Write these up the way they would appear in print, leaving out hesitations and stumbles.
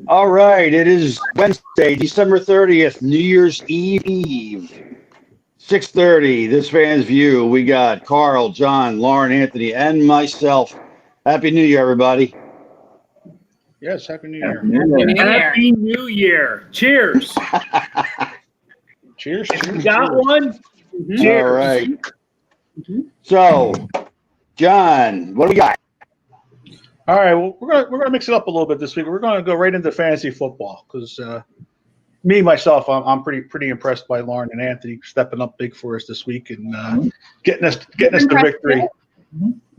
All right, it is Wednesday, December 30th, New Year's Eve, 6:30. This Fan's View. We got Carl, John, Lauren, Anthony, and myself. Happy New Year, everybody. Yes, Happy New Year. Happy New Year. Cheers. Cheers. You got one? Cheers. All right. So, John, what do we got? All right, well, we're gonna mix it up a little bit this week. We're gonna go right into fantasy football because myself, I'm pretty impressed by Lauren and Anthony stepping up big for us this week and getting us the victory.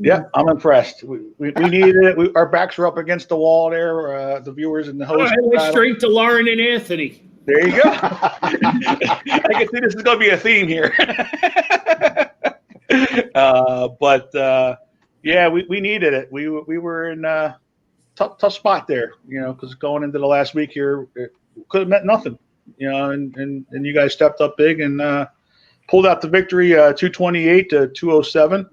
Yeah, I'm impressed. We needed it. Our backs were up against the wall there. The viewers and the host. All right, let's straight to Lauren and Anthony. There you go. I can see this is going to be a theme here. Yeah, we needed it. We were in a tough spot there, because going into the last week here, it could have meant nothing, and you guys stepped up big and pulled out the victory, 228 to 207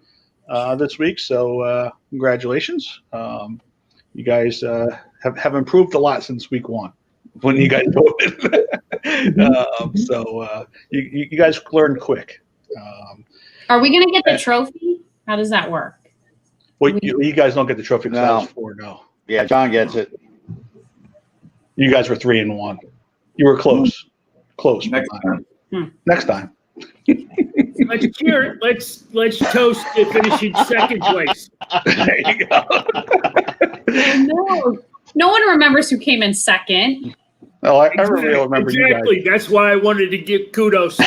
this week. So congratulations. You guys have improved a lot since week one when you guys voted. You guys learned quick. Are we going to get the trophy? How does that work? Well, you guys don't get the trophy because that was 4-0. Yeah, John gets it. You guys were 3-1. You were close. Close. Next time. Let's cheer. Let's toast to finishing second place. There you go. No one remembers who came in second. Oh, I really remember you guys. Exactly. That's why I wanted to give kudos.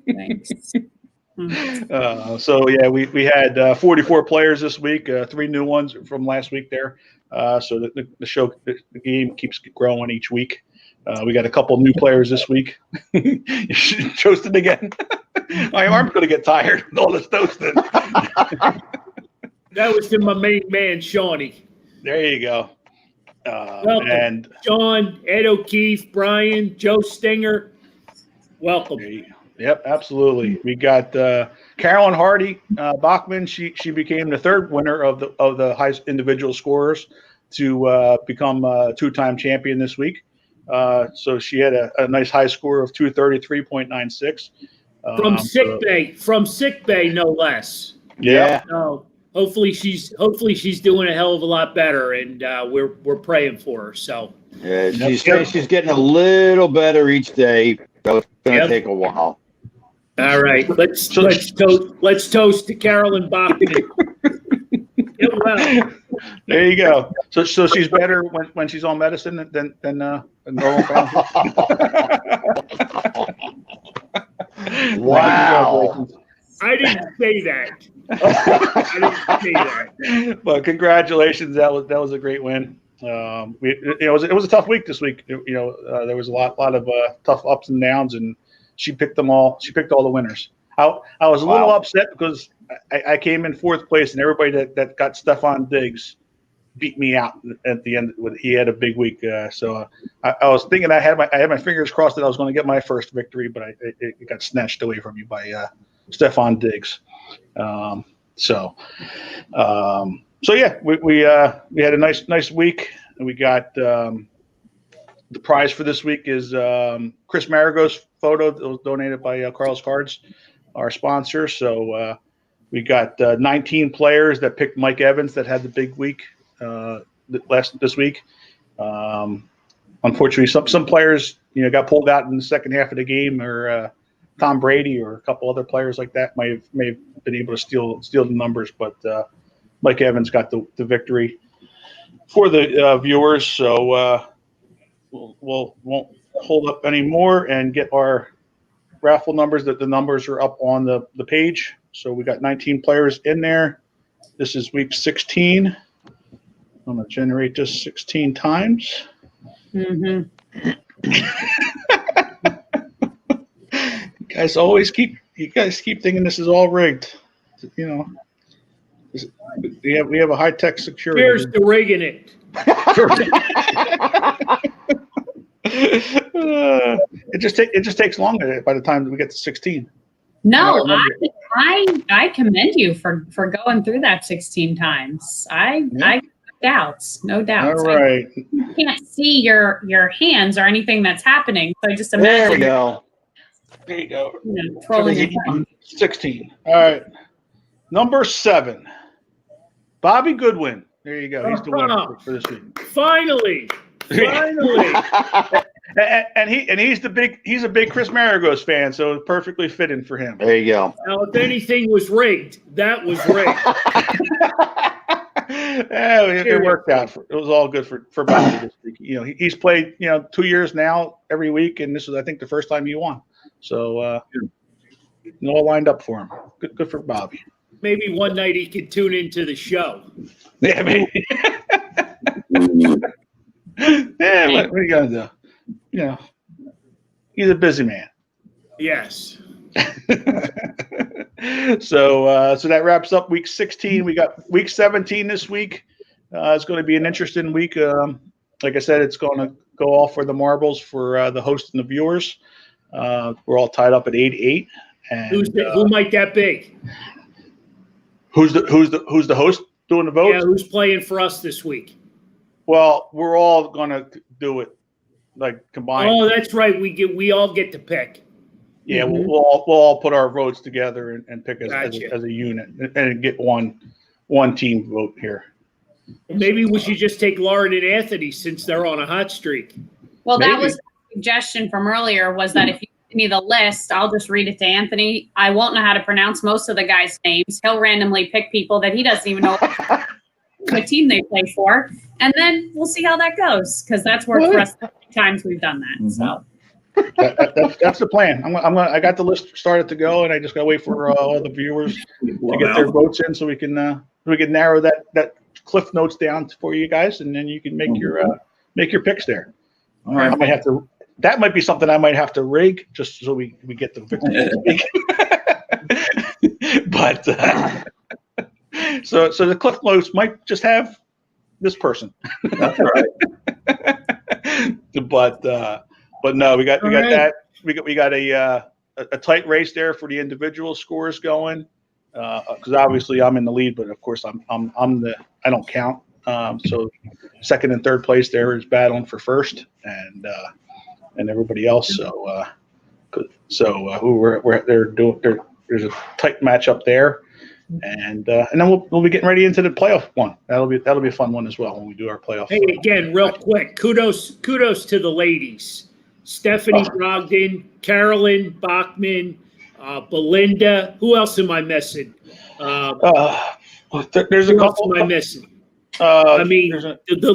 Thanks. We had 44 players this week, 3 new ones from last week there. So the game keeps growing each week. We got a couple new players this week. You should toast it again. My arm's going to get tired with all this toasting. That was to my main man, Shawnee. There you go. Welcome, and Sean, Ed O'Keefe, Brian, Joe Stinger. Welcome. Yep, absolutely. We got Carolyn Hardy Bachman. She became the third winner of the highest individual scorers to become a 2-time champion this week. So she had a nice high score of 233.96 from sick bay, no less. Yeah. So hopefully she's doing a hell of a lot better, and we're praying for her. So yeah, she's getting a little better each day. So it's going to take a while. All right, let's toast to Carolyn Bachman. Well. There you go. So she's better when she's on medicine than normal family. Wow. I didn't say that. But congratulations, that was a great win. It was a tough week this week. There was a lot of tough ups and downs, and she picked them all. She picked all the winners. I was a little upset because I came in 4th place, and everybody that got Stephon Diggs beat me out at the end. He had a big week, so I was thinking I had my fingers crossed that I was going to get my first victory, but it got snatched away from me by Stephon Diggs. We had a nice week, and we got the prize for this week is Chris Marigo's photo that was donated by Carl's Cards, our sponsor. So we got 19 players that picked Mike Evans that had the big week this week. Unfortunately, some players got pulled out in the second half of the game, or Tom Brady or a couple other players like that may have been able to steal the numbers, but Mike Evans got the victory for the viewers. So we'll won't hold up anymore and get our raffle numbers. That the numbers are up on the page. So we got 19 players in there. This is week 16. I'm going to generate this 16 times. Mm-hmm. You guys keep thinking this is all rigged. We have a high-tech security. Cheers to rigging it. It just takes longer by the time we get to 16. No, I commend you for going through that 16 times. I doubts. No All doubts. right. I can't see your hands or anything that's happening. So I just There we imagine go. There you go. trolling your phone. 16. All right. Number 7. Bobby Goodwin. There you go. He's the winner for this week. Finally. And he's a big Chris Maragos fan, so it's perfectly fitting for him. There you go. Now, if anything was rigged, that was rigged. Yeah, it worked out. It was all good for Bobby this week. He's played 2 years now every week, and this was, I think, the first time he won. So it all lined up for him. Good for Bobby. Maybe one night he could tune into the show. Yeah, maybe. Yeah, what are you gonna do? He's a busy man. Yes. So that wraps up week 16. We got week 17 this week. It's going to be an interesting week. Like I said, it's going to go all for the marbles for the host and the viewers. We're all tied up at 8-8. And Who might that be? Who's the host doing the votes? Yeah, who's playing for us this week? Well, we're all going to do it like combined. Oh, that's right. We all get to pick. Yeah, we'll all put our votes together and pick as a unit and get one team vote here. Maybe we should just take Lauren and Anthony since they're on a hot streak. Well, Maybe. that was the suggestion from earlier, was that if you give me the list, I'll just read it to Anthony. I won't know how to pronounce most of the guys' names. He'll randomly pick people that he doesn't even know what team they play for. And then we'll see how that goes, because that's worked for us the times we've done that. Mm-hmm. So That's the plan. I got the list started to go, and I just got to wait for all the viewers to get their votes in, so we can narrow that cliff notes down for you guys, and then you can make your picks there. All right. I might have to. That might be something I might have to rig just so we get the victor next week. But so the cliff notes might just have this person. That's all right. But no, we got right. that. We got a tight race there for the individual scores going. Because obviously I'm in the lead, but of course I don't count. So second and third place there is battling for first, and everybody else. So there's a tight match up there, and then we'll be getting ready into the playoff one. That'll be a fun one as well when we do our playoff. Hey, again, real quick, kudos to the ladies. Stephanie Brogdon, Carolyn Bachman, Belinda. Who else am I missing? There's a Who else couple. am I missing? I mean, the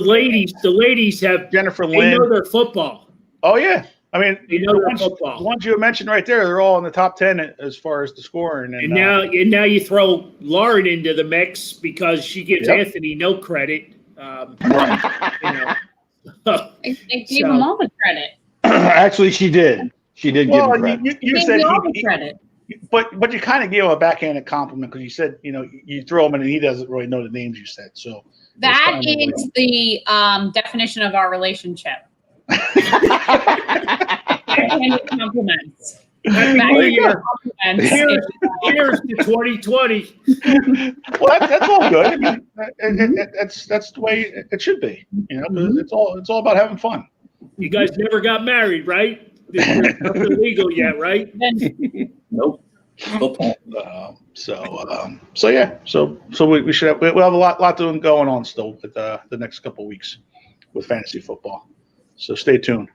ladies have Jennifer they Lynn. know their football. Oh yeah, I mean They know the their ones, football. the ones you mentioned right there, they're all in the top 10 as far as the scoring. And now you throw Lauren into the mix because she gives Yep. Anthony no credit. I gave him all the credit. Actually, she did. She did give him credit. you Gave said me all the credit. but you kind of gave him a backhanded compliment because you said you throw him in and he doesn't really know the names you said. So That is the definition of our relationship. Backhanded compliments. Happy New Year. Compliments. Cheers to 2020. well, that's all good. I mean, that's the way it should be. Mm-hmm. It's all about having fun. You guys never got married, right? There's nothing legal yet, right? Nope. So yeah. So we should have we'll have a lot going on still with the next couple of weeks with fantasy football. So stay tuned.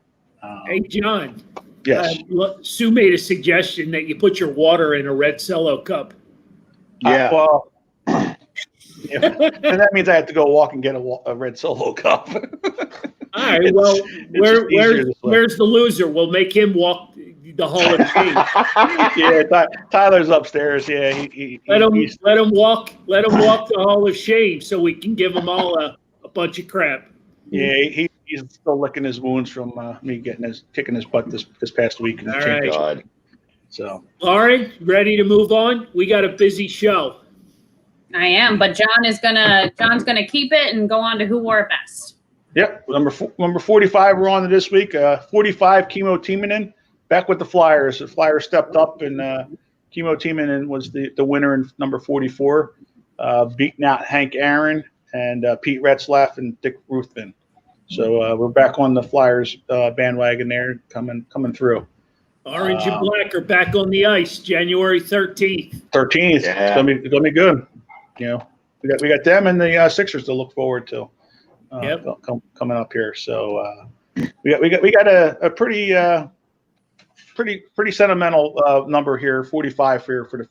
Hey, John. Yes. Sue made a suggestion that you put your water in a red Cello cup. Yeah. Well, yeah. And that means I have to go walk and get a red Solo cup. All right. Well, just easier this way. where's the loser? We'll make him walk the Hall of Fame. Yeah, Tyler's upstairs. Yeah, he's Let him walk the Hall of Shame so we can give them all a bunch of crap. yeah, he's still licking his wounds from me kicking his butt this past week. In the All championship. God. So Lauren, ready to move on? We got a busy show. I am, but John's gonna keep it and go on to who wore it best. yep, number 45 we're on to this week. 45 Chemo Timonen back with the Flyers. The Flyers stepped up and Chemo Timonen was the winner in number 44, beating out Hank Aaron and Pete Retzlaff and Dick Ruthven. So we're back on the Flyers bandwagon there, coming through. Orange and black are back on the ice, January 13th. 13th. Yeah. It's gonna be good. You know, we got them and the Sixers to look forward to. Coming up here. So we got a pretty sentimental number here, 45 here for the.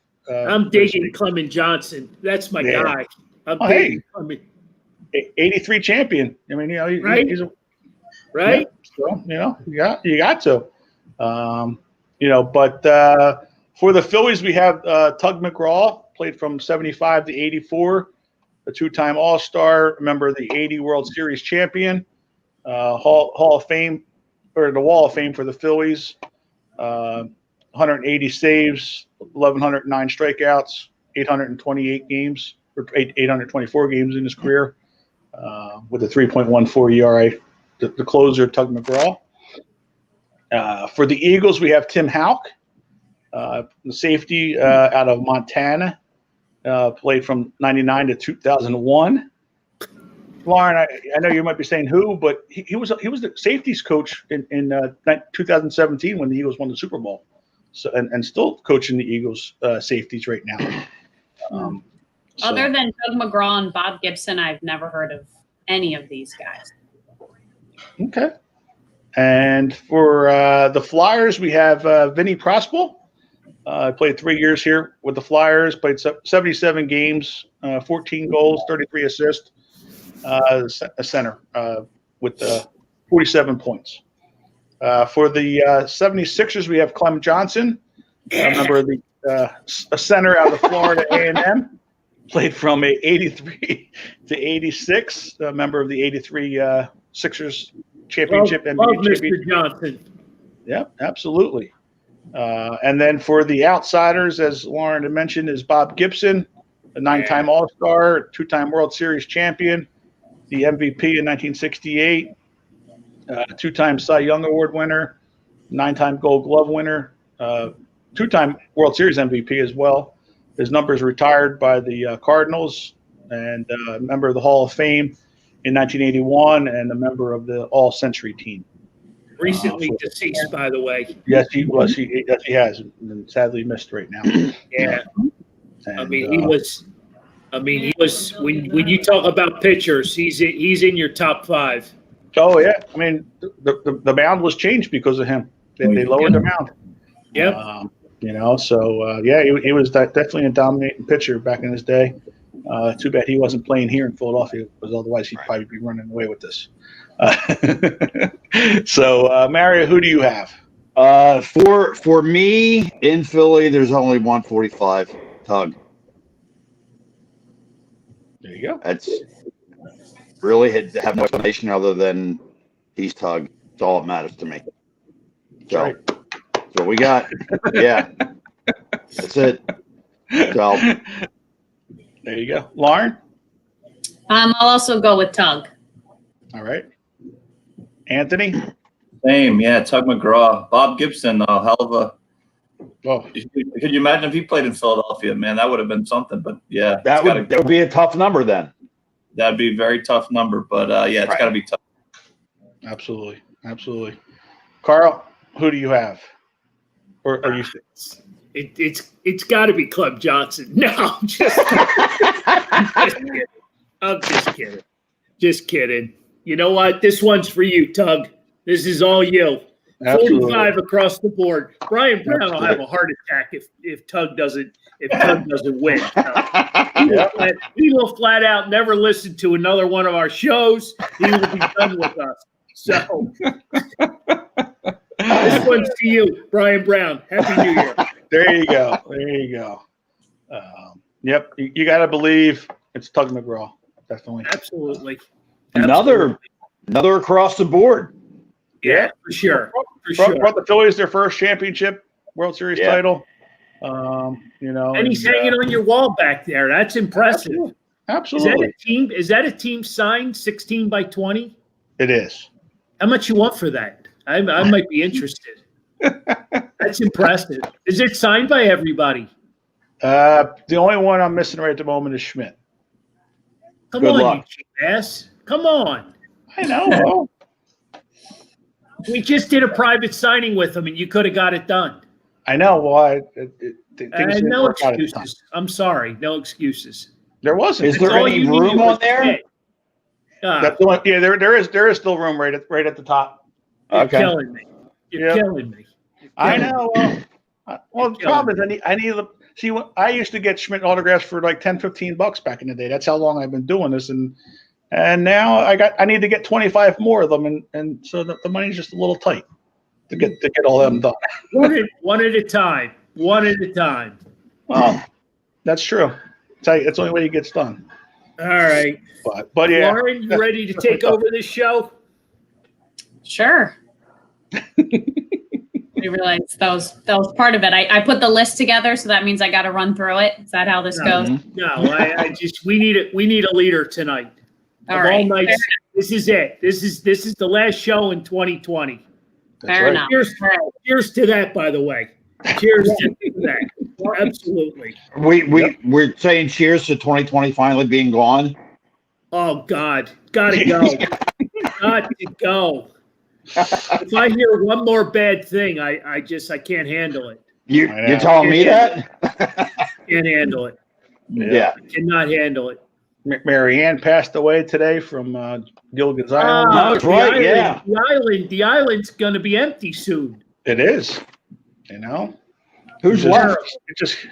I'm digging Clement Johnson. That's my guy. I'm digging Clement. 83 champion. I mean, right? He's right. Yeah, so you got to. But for the Phillies, we have Tug McGraw, played from 75 to 84, a two-time All-Star, member of the 80 World Series champion, Hall of Fame, or the Wall of Fame for the Phillies, 180 saves, 1,109 strikeouts, 828 games, or 824 games in his career, with a 3.14 ERA. The closer, Tug McGraw. For the Eagles, we have Tim Houck, the safety out of Montana, played from 99 to 2001. Lauren, I know you might be saying who, but he was the safeties coach in 2017 when the Eagles won the Super Bowl, so and still coaching the Eagles safeties right now. Other than Doug McGraw and Bob Gibson, I've never heard of any of these guys. Okay. And for the Flyers, we have Vinny Prospal. Played 3 years here with the Flyers, played 77 games, 14 goals, 33 assists, a center with 47 points. For the 76ers, we have Clement Johnson, a member of a center out of Florida A&M. Played from 83 to 86, a member of the 83 Sixers championship. Love NBA Mr. championship. Johnson. Yep, absolutely. And then for the outsiders, as Lauren had mentioned, is Bob Gibson, a 9-time All-Star, 2-time World Series champion, the MVP in 1968, 2-time Cy Young Award winner, 9-time Gold Glove winner, 2-time World Series MVP as well. His numbers retired by the Cardinals, and a member of the Hall of Fame in 1981, and a member of the All-Century team. Recently deceased, by the way. Yes, he was. He has, and sadly missed right now. Yeah. And, he was. When you talk about pitchers, he's in your top 5. Oh yeah, I mean the mound was changed because of him. They lowered the mound. Yep. So he was definitely a dominating pitcher back in his day. Too bad he wasn't playing here in Philadelphia, because otherwise he'd probably be running away with this. So, Mario, who do you have? For me in Philly, there's only 145. Tug. There you go. That's really have no explanation other than he's Tug. It's all that matters to me. So, Right. So we got, yeah, that's it. So There you go, Lauren. I'll also go with Tug. All right, Anthony. Same, yeah. Tug McGraw, Bob Gibson, a hell of a. Oh, Could you imagine if he played in Philadelphia? Man, that would have been something. But yeah, that would be a tough number then. That'd be a very tough number. But yeah, it's got to be tough. absolutely. Carl, who do you have? Or are you? It's got to be Clement Johnson. No, I'm just kidding. I'm just kidding. You know what? This one's for you, Tug. This is all you. Absolutely. 45 across the board. Brian Brown will have a heart attack if Tug doesn't win. He will flat out never listen to another one of our shows. He will be done with us. So this one's to you, Brian Brown. Happy New Year. There you go. Yep, you got to believe it's Tug McGraw. Definitely. Absolutely. Another across the board. Yeah, for sure. Brought the Phillies their first championship, World Series title. And he's hanging on your wall back there. That's impressive. Absolutely. Is that a team signed 16 by 20? It is. How much you want for that? I might be interested. That's impressive. Is it signed by everybody? The only one I'm missing right at the moment is Schmidt. Come Good on, luck. you cheap ass. Come on. I know. Well, We just did a private signing with him, and you could have got it done. I know. Well, things didn't No work out at the time. excuses. I'm sorry. No excuses. There wasn't. Is there That's all any you room needed on was there? pay. That's the one, yeah, there is still room right at the top. You're Okay. killing me. You're Yeah. killing me. I know. Well, the problem is I need the see. I used to get Schmidt autographs for like $10-15 back in the day. That's how long I've been doing this, and now I need to get 25 more of them, and so the money's just a little tight to get all of them done. One at a time. One at a time. Well, that's true. That's the only way it gets done. All right. But yeah, Lauren, you ready to take over this show? Sure. I realized that was part of it. I put the list together, so that means I got to run through it. Is that how this goes? No, I just we need a leader tonight. All Of right. nights, this is it. This is the last show in 2020. Fair enough. Cheers to that, by the way. Cheers to that. Absolutely. We're saying cheers to 2020 finally being gone. Oh God, gotta go. Got to go. If I hear one more bad thing, I can't handle it. You're telling me that? Can't handle it. Yeah. Cannot handle it. Mary Ann passed away today from Gilligan's Island. that's right, yeah. The island's gonna be empty soon. It is. You know, Who's It left? just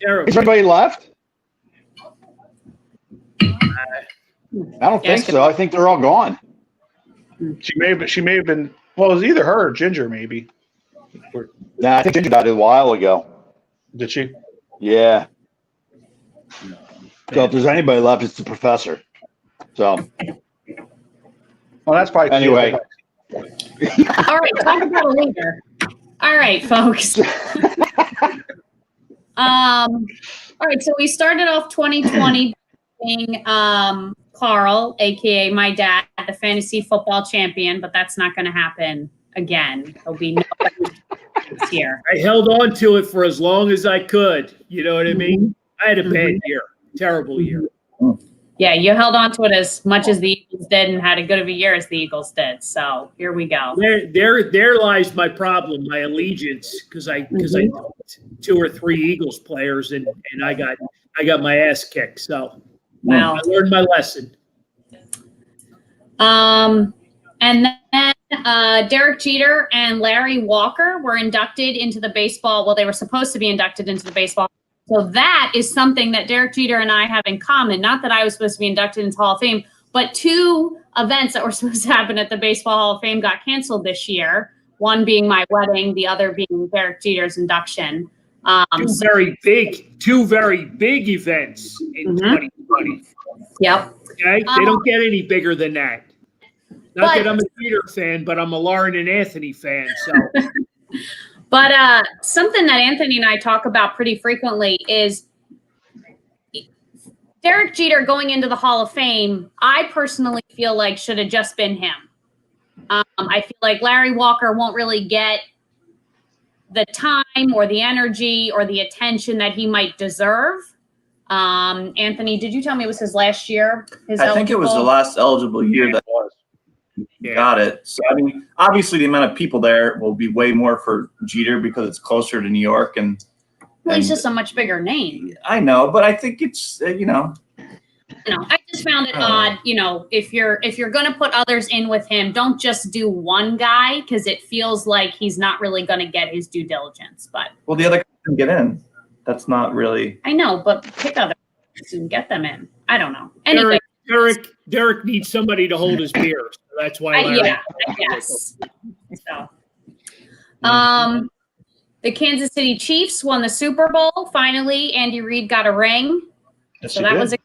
Terrible. Is anybody left? I don't think so. I think they're all gone. she may have been. Well, it was either her or Ginger, maybe. Nah, I think Ginger died a while ago. Did she? Yeah. So if there's anybody left, it's the professor. So Well, that's probably anyway. All right, talk about a leader. All right, folks. All right, so we started off 2020 being Carl, aka my dad, the fantasy football champion, but that's not going to happen again. There'll be nobody here. I held on to it for as long as I could. You know what I mean? I had a bad year, terrible year. Yeah, you held on to it as much as the Eagles did and had as good of a year as the Eagles did. So here we go. There lies my problem, my allegiance, because I took 2 or 3 Eagles players and I got my ass kicked. So Wow. I learned my lesson. And then Derek Jeter and Larry Walker were inducted into the baseball. Well, they were supposed to be inducted into the baseball. So that is something that Derek Jeter and I have in common. Not that I was supposed to be inducted into Hall of Fame, but 2 events that were supposed to happen at the Baseball Hall of Fame got canceled this year. One being my wedding, the other being Derek Jeter's induction. Two very big events in 2020. Yep. Okay, they don't get any bigger than that. Not But- that I'm a Jeter fan, but I'm a Lauren and Anthony fan. So But something that Anthony and I talk about pretty frequently is Derek Jeter going into the Hall of Fame. I personally feel like should have just been him. I feel like Larry Walker won't really get the time or the energy or the attention that he might deserve. Anthony, did you tell me it was his last year? I think it was the last eligible year that got it. So, I mean, obviously the amount of people there will be way more for Jeter because it's closer to New York. Well, he's just a much bigger name. I know, but I think it's, I just found it odd. If you're going to put others in with him, don't just do one guy because it feels like he's not really going to get his due diligence. But well, the other guy can get in. That's not really. I know, but pick others and get them in. I don't know. Anyway, Derek needs somebody to hold his beer. So that's why. I guess. So, the Kansas City Chiefs won the Super Bowl. Finally, Andy Reid got a ring. Yes, So he that did. was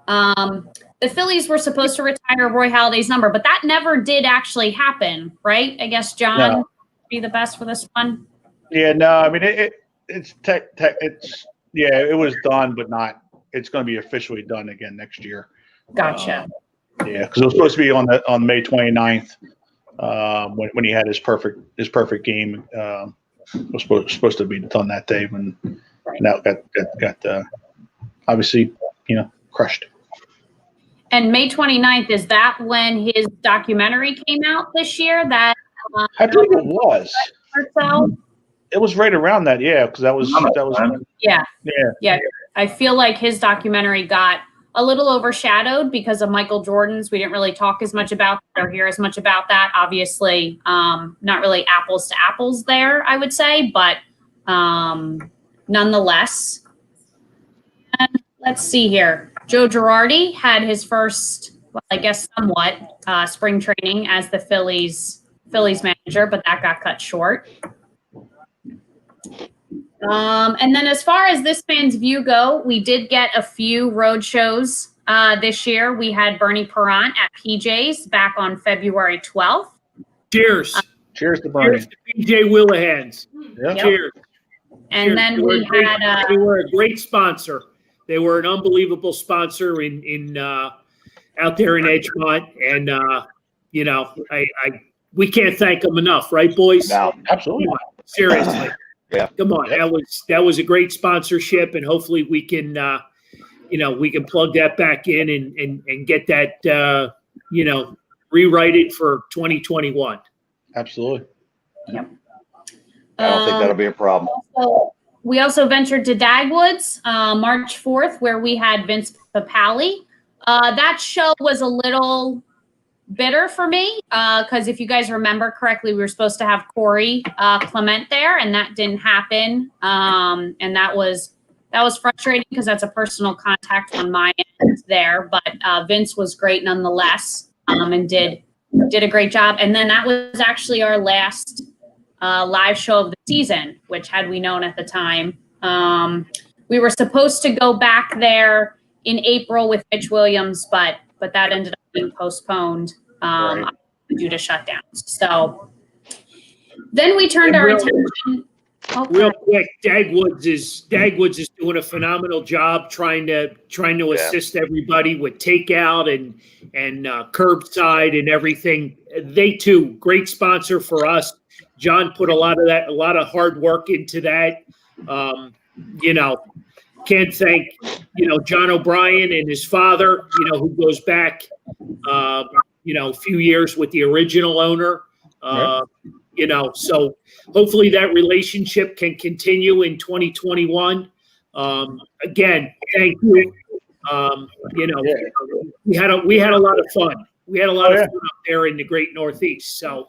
the Phillies were supposed to retire Roy Halladay's number, but that never did actually happen, right? I guess John No. would be the best for this one. Yeah, no, I mean it was done, but not. It's going to be officially done again next year. Gotcha. Yeah, because it was supposed to be on May 29th when he had his perfect game. It was supposed to be done that day when that got obviously crushed. And May 29th, is that when his documentary came out this year? That I think it was. or so? It was right around that, yeah, because that was Yeah. yeah. I feel like his documentary got a little overshadowed because of Michael Jordan's. We didn't really talk as much about or hear as much about that. Obviously, not really apples to apples there, I would say, but nonetheless. And let's see here. Joe Girardi had his first, well, I guess somewhat, spring training as the Phillies manager, but that got cut short. And then as far as this fan's view go, we did get a few road shows this year. We had Bernie Parent at PJ's back on February 12th. Cheers. Cheers to Bernie. Cheers to PJ Willahans. Yeah. Cheers. And Cheers. then They were we a great- had they were a great sponsor. They were an unbelievable sponsor in out there in Edgemont, and you know, we can't thank them enough, right, boys? No. Absolutely. Seriously. Yeah. Come on, that was a great sponsorship, and hopefully we can, we can plug that back in and get that, rewrite it for 2021. Absolutely. I don't think that'll be a problem. So we also ventured to Dagwoods March 4th, where we had Vince Papali. That show was a little bitter for me because if you guys remember correctly, we were supposed to have Corey Clement there, and that didn't happen. And that was frustrating because that's a personal contact on my end there. But Vince was great nonetheless, and did a great job. And then that was actually our last live show of the season, which had we known at the time, we were supposed to go back there in April with Mitch Williams, but that ended up being postponed due to shutdowns. So then we turned our attention. Real quick, Dagwoods is doing a phenomenal job trying to assist everybody with takeout and curbside and everything. They too, great sponsor for us. John put a lot of hard work into that. Can't thank, John O'Brien and his father, who goes back, a few years with the original owner. So hopefully that relationship can continue in 2021. Again, thank you. We had a lot of fun. We had a lot of fun up there in the Great Northeast. So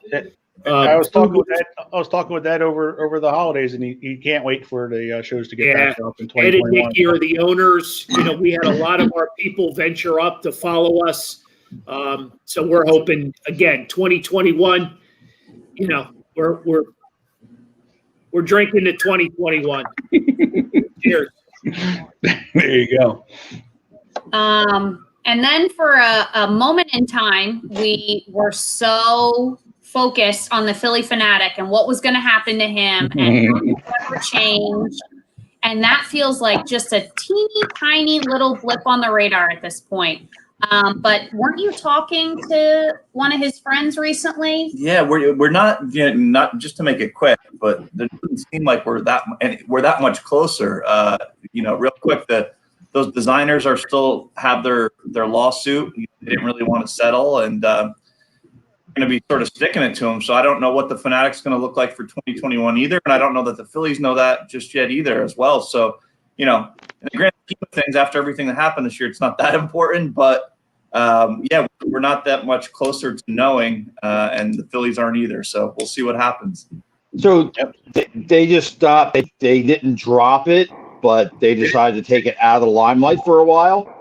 I was talking with that over the holidays, and he can't wait for the shows to get back up in 2021. Ed and Nikki are the owners. We had a lot of our people venture up to follow us. So we're hoping again 2021. We're drinking to 2021. Cheers. There you go. And then for a moment in time, we were so focused on the Philly Fanatic and what was going to happen to him and whatever changed. And that feels like just a teeny tiny little blip on the radar at this point. But weren't you talking to one of his friends recently? Yeah, we're not not just to make it quick, but it doesn't seem like we're that much closer. Real quick, those designers are still have their lawsuit. They didn't really want to settle, and going to be sort of sticking it to them. So I don't know what the Fanatic's going to look like for 2021 either, and I don't know that the Phillies know that just yet either as well. So in the grand scheme of things, after everything that happened this year, it's not that important. But we're not that much closer to knowing, and the Phillies aren't either. So we'll see what happens. So they just stopped. They didn't drop it, but they decided to take it out of the limelight for a while.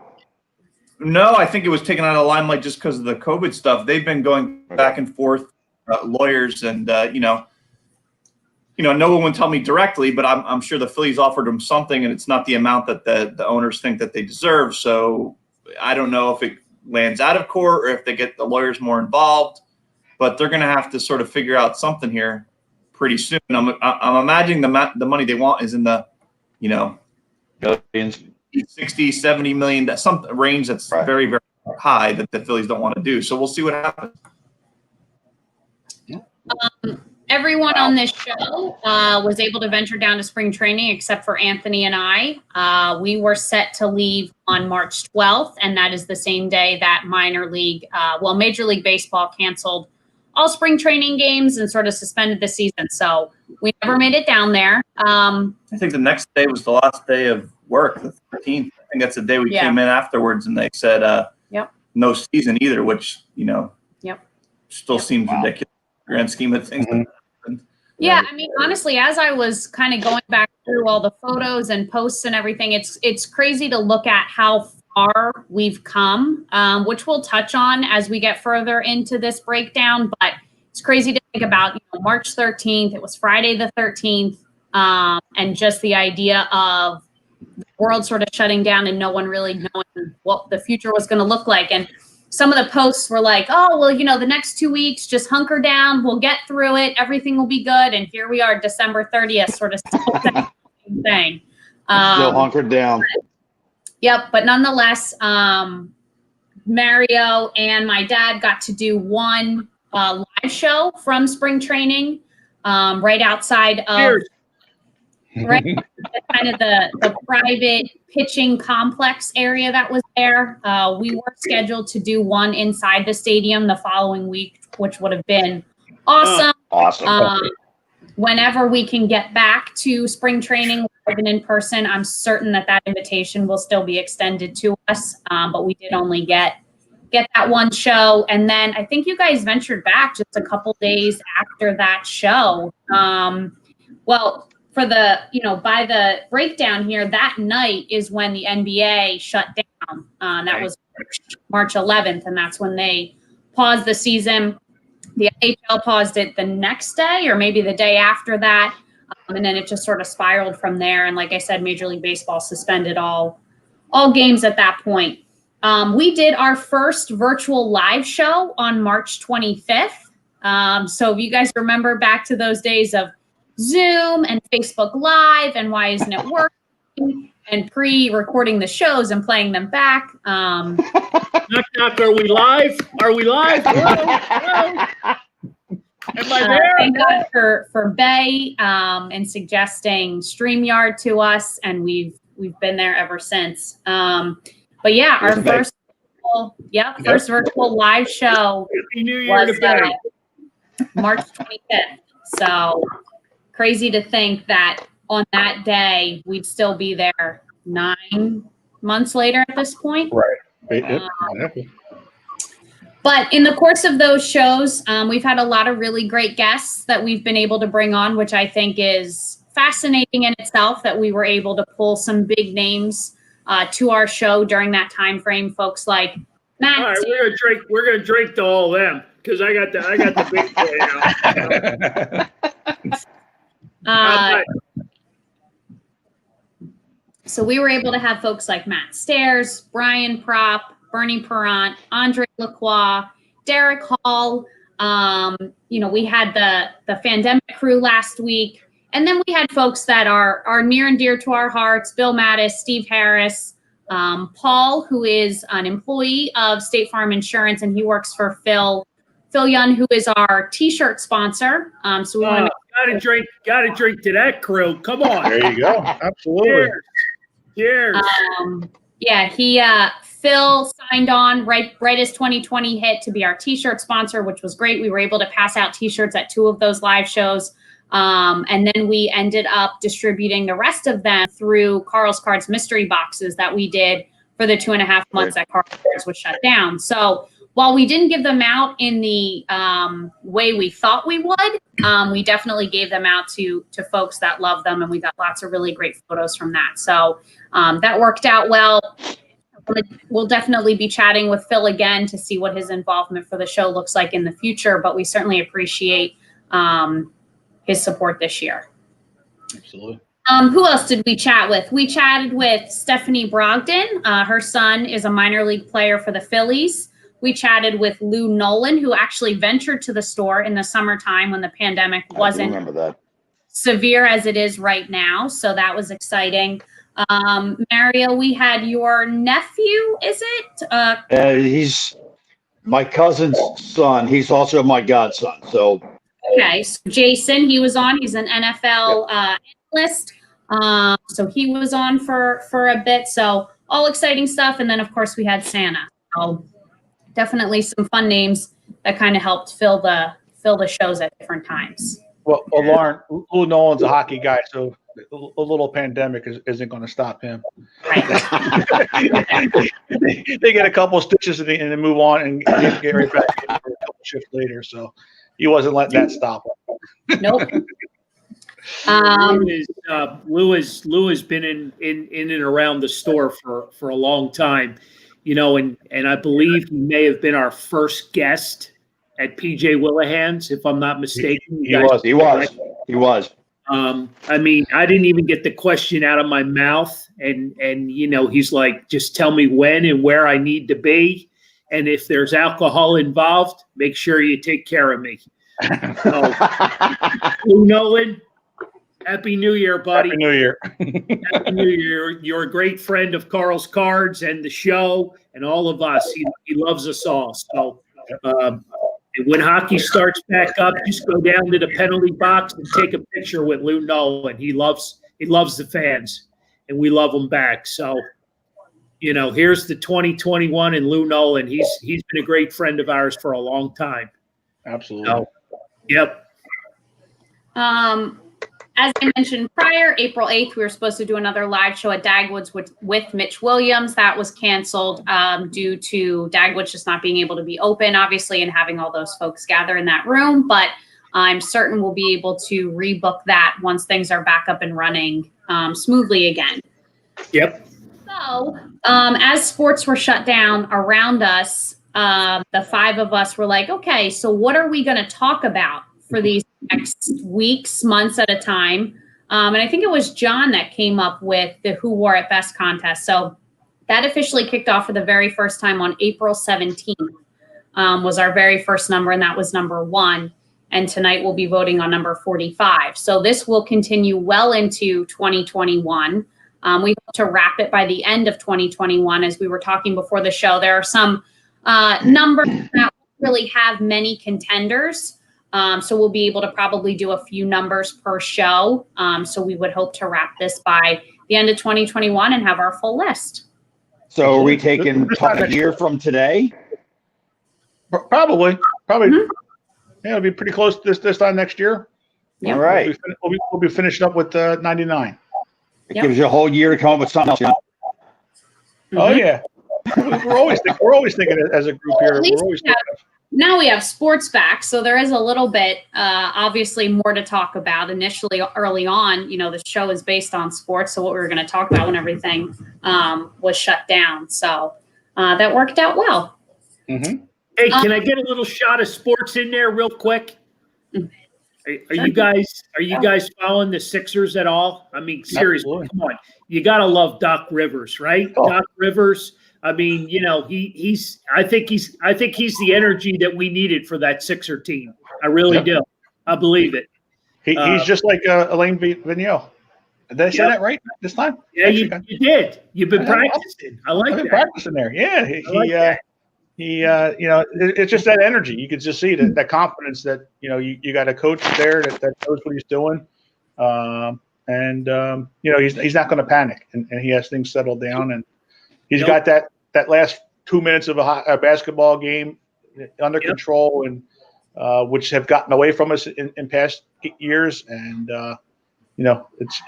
No, I think it was taken out of the limelight just because of the COVID stuff. They've been going back and forth, lawyers, and no one would tell me directly, but I'm sure the Phillies offered them something, and it's not the amount that the owners think that they deserve. So I don't know if it lands out of court or if they get the lawyers more involved, but they're going to have to sort of figure out something here pretty soon. I'm imagining the money they want is in the, Billions. 60, 70 million, some range that's very, very high that the Phillies don't want to do. So we'll see what happens. Everyone on this show was able to venture down to spring training except for Anthony and I. We were set to leave on March 12th, and that is the same day that Major League Baseball canceled all spring training games and sort of suspended the season. So we never made it down there. I think the next day was the last day of work, the 13th. I think that's the day we came in afterwards, and they said no season either, which, still seems ridiculous in the grand scheme of things. Yeah, I mean, honestly, as I was kind of going back through all the photos and posts and everything, it's crazy to look at how far we've come, which we'll touch on as we get further into this breakdown. But it's crazy to think about, March 13th, it was Friday the 13th, and just the idea of the world sort of shutting down and no one really knowing what the future was going to look like. And some of the posts were like, oh, well, the next 2 weeks, just hunker down. We'll get through it. Everything will be good. And here we are, December 30th, sort of still the same thing. Still hunkered down. Yep. But nonetheless, Mario and my dad got to do one live show from spring training right outside of kind of the private pitching complex area that was there. We were scheduled to do one inside the stadium the following week, which would have been awesome. Whenever we can get back to spring training live and in person, I'm certain that invitation will still be extended to us. But we did only get that one show. And then I think you guys ventured back just a couple days after that show. For the, by the breakdown here, that night is when the NBA shut down. That was March 11th, and that's when they paused the season. The NHL paused it the next day or maybe the day after that, and then it just sort of spiraled from there. And like I said, Major League Baseball suspended all games at that point. We did our first virtual live show on March 25th. So if you guys remember back to those days of Zoom and Facebook Live and why isn't it working, and pre-recording the shows and playing them back. Knock, knock, are we live? Are we live? Hello? Am I there? Thank God for Bay and suggesting StreamYard to us, and we've been there ever since. But yeah, our first virtual live show was March 25th. So crazy to think that on that day we'd still be there 9 months later at this point. Right. But in the course of those shows, we've had a lot of really great guests that we've been able to bring on, which I think is fascinating in itself, that we were able to pull some big names to our show during that time frame. Folks like Matt. All right, we're gonna drink to all of them because I got the big boy now. So we were able to have folks like Matt Stairs, Brian Propp, Bernie Perrant, Andre Lacroix, Derek Hall. We had the Fandemic crew last week. And then we had folks that are near and dear to our hearts: Bill Mattis, Steve Harris, Paul, who is an employee of State Farm Insurance, and he works for Phil Young, who is our T-shirt sponsor. So we want to gotta drink to that crew. Come on. There you go. Absolutely. Cheers. Phil signed on right as 2020 hit to be our T-shirt sponsor, which was great. We were able to pass out T-shirts at 2 of those live shows. And then we ended up distributing the rest of them through Carl's Cards mystery boxes that we did for the 2.5 months that Carl's Cards was shut down. So while we didn't give them out in the way we thought we would, we definitely gave them out to folks that love them, and we got lots of really great photos from that. So that worked out well. We'll definitely be chatting with Phil again to see what his involvement for the show looks like in the future, but we certainly appreciate his support this year. Absolutely. Who else did we chat with? We chatted with Stephanie Brogdon. Her son is a minor league player for the Phillies. We chatted with Lou Nolan, who actually ventured to the store in the summertime when the pandemic wasn't severe as it is right now. So that was exciting. Mario, we had your nephew, is it? He's my cousin's son. He's also my godson. So Okay, so Jason, he was on. He's an NFL analyst. So he was on for a bit. So all exciting stuff. And then, of course, we had Santa. So definitely some fun names that kind of helped fill the shows at different times. Well, Lauren, Lou Nolan's a hockey guy, so a little pandemic isn't going to stop him. Right. They get a couple of stitches and then move on and get right back in for a couple shifts later. So he wasn't letting that stop him. Nope. Lou has been in and around the store for a long time, and I believe he may have been our first guest at PJ Willahan's, if I'm not mistaken. He was. I mean, I didn't even get the question out of my mouth, and he's like, just tell me when and where I need to be, and if there's alcohol involved, make sure you take care of me. So, Lou Nolan, Happy New Year, buddy. Happy New Year. Happy New Year. You're a great friend of Carl's Cards and the show and all of us. He loves us all. So when hockey starts back up, just go down to the penalty box and take a picture with Lou Nolan. He loves the fans, and we love them back. So, here's the 2021 and Lou Nolan. He's been a great friend of ours for a long time. Absolutely. So, yep. As I mentioned prior, April 8th, we were supposed to do another live show at Dagwoods with Mitch Williams. That was canceled due to Dagwoods just not being able to be open, obviously, and having all those folks gather in that room. But I'm certain we'll be able to rebook that once things are back up and running smoothly again. Yep. So as sports were shut down around us, the five of us were like, okay, so what are we going to talk about for these next weeks, months at a time? And I think it was John that came up with the Who Wore It Best contest. So that officially kicked off for the very first time on April 17th, was our very first number, and that was number 1. And tonight we'll be voting on number 45. So this will continue well into 2021. We hope to wrap it by the end of 2021. As we were talking before the show, there are some numbers that don't really have many contenders. So we'll be able to probably do a few numbers per show. So we would hope to wrap this by the end of 2021 and have our full list. So are we taking a year from today? Probably. Mm-hmm. Yeah, it'll be pretty close this time next year. Yep. All right. We'll be finishing up with 99. It gives you a whole year to come up with something else. Mm-hmm. Oh yeah, we're always thinking as a group here. We're always thinking Now we have sports back, so there is a little bit, obviously, more to talk about. Initially, early on, the show is based on sports, so what we were going to talk about when everything was shut down. So that worked out well. Mm-hmm. Hey, can I get a little shot of sports in there real quick? Are you guys following the Sixers at all? I mean, seriously, Absolutely. Come on. You got to love Doc Rivers, right? Oh. Doc Rivers. I mean, I think he's the energy that we needed for that Sixer team. I really do. I believe it. He's just like Elaine Vigneault. Did I say that right this time? Yeah, you did. You've been practicing. I like I've been that. practicing there. Yeah, it's just that energy. You could just see that confidence that you got a coach there that knows what he's doing, and he's not going to panic, and he has things settled down, and he's got that last 2 minutes of a basketball game under control, and which have gotten away from us in past years, and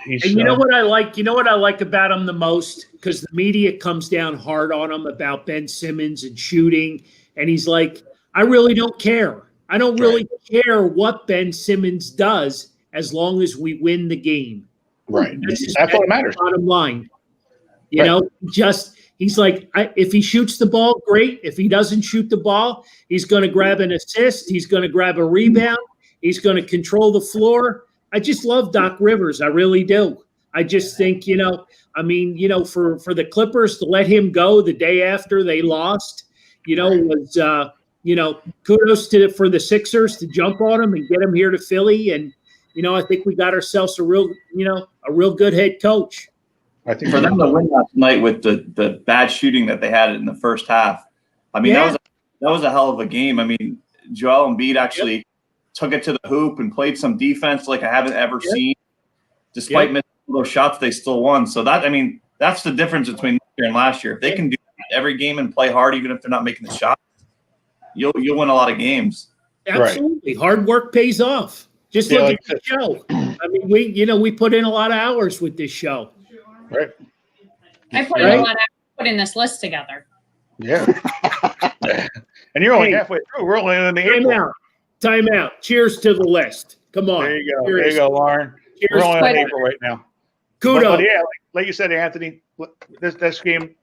he's. And you know what I like? You know what I like about him the most? Because the media comes down hard on him about Ben Simmons and shooting, and he's like, I really don't care. I don't really care what Ben Simmons does as long as we win the game. Right. That's what matters. Bottom line. He's like, if he shoots the ball, great. If he doesn't shoot the ball, he's going to grab an assist. He's going to grab a rebound. He's going to control the floor. I just love Doc Rivers. I really do. I just think, for the Clippers to let him go the day after they lost, was, kudos for the Sixers to jump on him and get him here to Philly. And, I think we got ourselves a real good head coach. I think For them to win last night with the bad shooting that they had in the first half, I mean, that was a hell of a game. I mean, Joel Embiid actually took it to the hoop and played some defense like I haven't ever seen. Despite missing those shots, they still won. So that's the difference between this year and last year. If they can do every game and play hard, even if they're not making the shot, you'll win a lot of games. Absolutely. Right. Hard work pays off. Just look at the show. I mean, we put in a lot of hours with this show. Right. I put in a lot of hours putting this list together. Yeah. And you're only halfway through. We're only in the April. Time out. Cheers to the list. Come on. There you go. Cheers. There you go, Lauren. Cheers. We're only in April right now. Kudos. But yeah, like you said, Anthony, this game,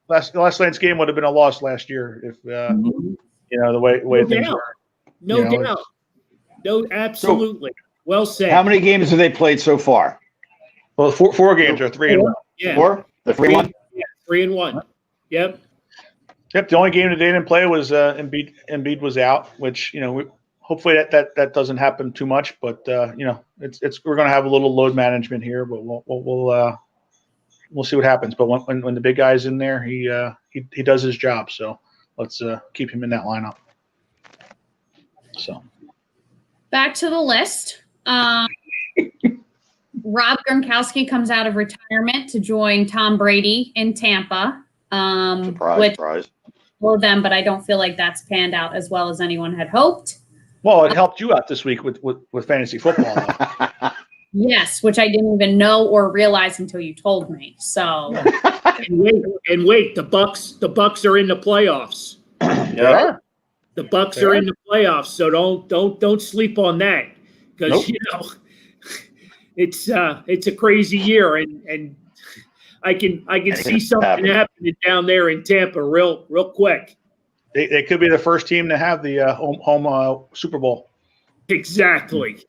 last night's game would have been a loss last year if the way things were. No doubt. No, absolutely. Well said. How many games have they played so far? Well, four games are 3-1. Yeah. 4? The 3-1? Yeah, 3-1. Yep. Yep. The only game that they didn't play was Embiid was out, which hopefully that doesn't happen too much. But it's we're going to have a little load management here, but we'll see what happens. But when the big guy's in there, he does his job. So let's keep him in that lineup. So back to the list. Rob Gronkowski comes out of retirement to join Tom Brady in Tampa. Surprise. For them, but I don't feel like that's panned out as well as anyone had hoped. Well, it helped you out this week with fantasy football. Yes, which I didn't even know or realize until you told me. So, and wait, the Bucks are in the playoffs. Yeah. The Bucks are in the playoffs, so don't sleep on that because it's a crazy year, and I can see something happening down there in Tampa real quick. They could be the first team to have the home Super Bowl. Exactly.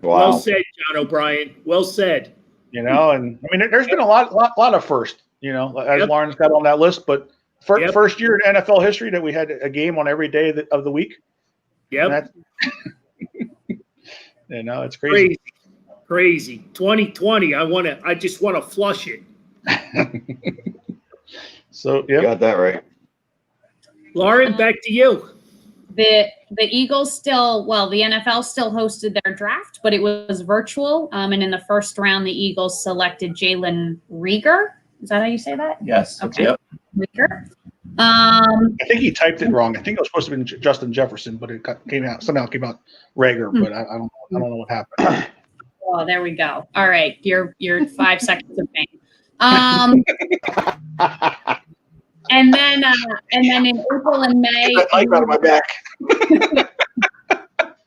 Wow. Well said, John O'Brien. Well said. And I mean, there's been a lot of first. As Lauren's got on that list, but first year in NFL history that we had a game on every day of the week. Yep. It's crazy. Crazy. 2020. I just want to flush it. So yeah, got that right. Lauren, back to you. The Eagles the NFL still hosted their draft, but it was virtual. And in the first round, the Eagles selected Jalen Reagor. Is that how you say that? Yes. Okay. Yep. Reagor. I think he typed it wrong. I think it was supposed to be Justin Jefferson, but it somehow came out Reagor. But I don't know what happened. Oh, there we go. All right, your 5 seconds of fame. And then in April and May, out of my back.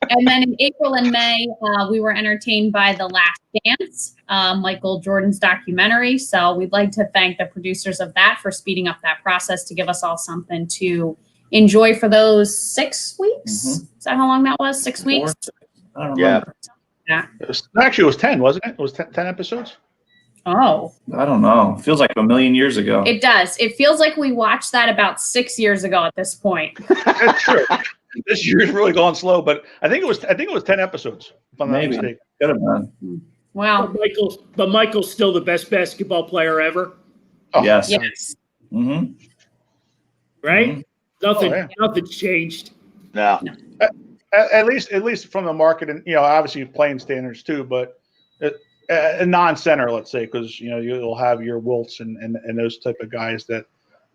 and then in April and May, we were entertained by The Last Dance, Michael Jordan's documentary. So we'd like to thank the producers of that for speeding up that process to give us all something to enjoy for those 6 weeks. Is that how long that was? 6 weeks? I don't remember. Yeah. It was 10, wasn't it? It was 10 episodes. Oh. I don't know. Feels like a million years ago. It does. It feels like we watched that about 6 years ago at this point. That's true. This year's really gone slow, but I think it was 10 episodes. If I'm not mistaken. Could have been. Wow. But Michael's still the best basketball player ever. Oh, Yes. Yes. Mm-hmm. Right? Mm-hmm. Nothing's changed. No. At least from the market, and obviously playing standards too, but a non-center, let's say, because you'll have your Wilts and those type of guys that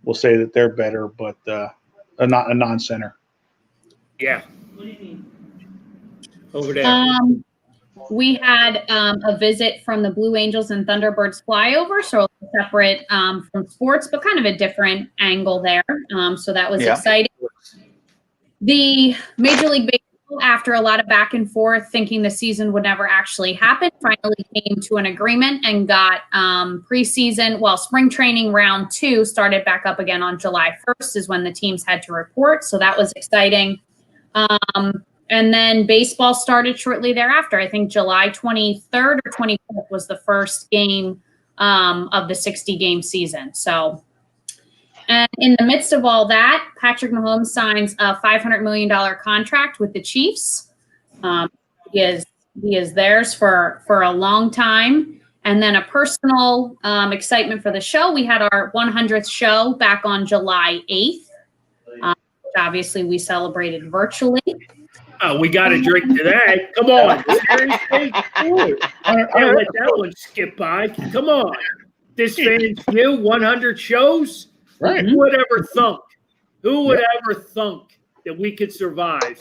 will say that they're better, but a non-center. Yeah. Over there. We had a visit from the Blue Angels and Thunderbirds flyover, so separate from sports, but kind of a different angle there. So that was exciting. The Major League Baseball, after a lot of back and forth, thinking the season would never actually happen, finally came to an agreement and got spring training round 2 started back up again on July 1st is when the teams had to report. So that was exciting. And then baseball started shortly thereafter. I think July 23rd or 24th was the first game of the 60-game season. So, and in the midst of all that, Patrick Mahomes signs a $500 million contract with the Chiefs. He is theirs for a long time. And then a personal excitement for the show. We had our 100th show back on July 8th. Which obviously we celebrated virtually. We got to drink to that. Come on. Seriously? Can't let that one skip by. Come on. This fan's new 100 shows? Right. Who would ever thunk? Who would ever thunk that we could survive?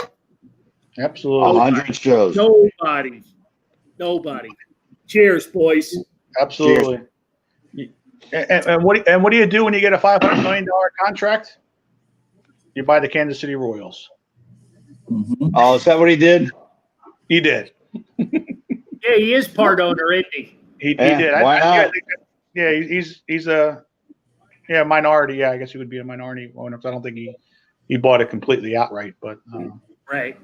Absolutely. 100 shows. Nobody. Cheers, boys. Absolutely. And what do you do when you get a $500 million contract? You buy the Kansas City Royals. Mhm. Oh, is that what he did? He did. Yeah, he is part owner, isn't he? He Yeah, did. why not? He's a minority. Yeah, I guess he would be a minority owner. I don't think he bought it completely outright, but Right.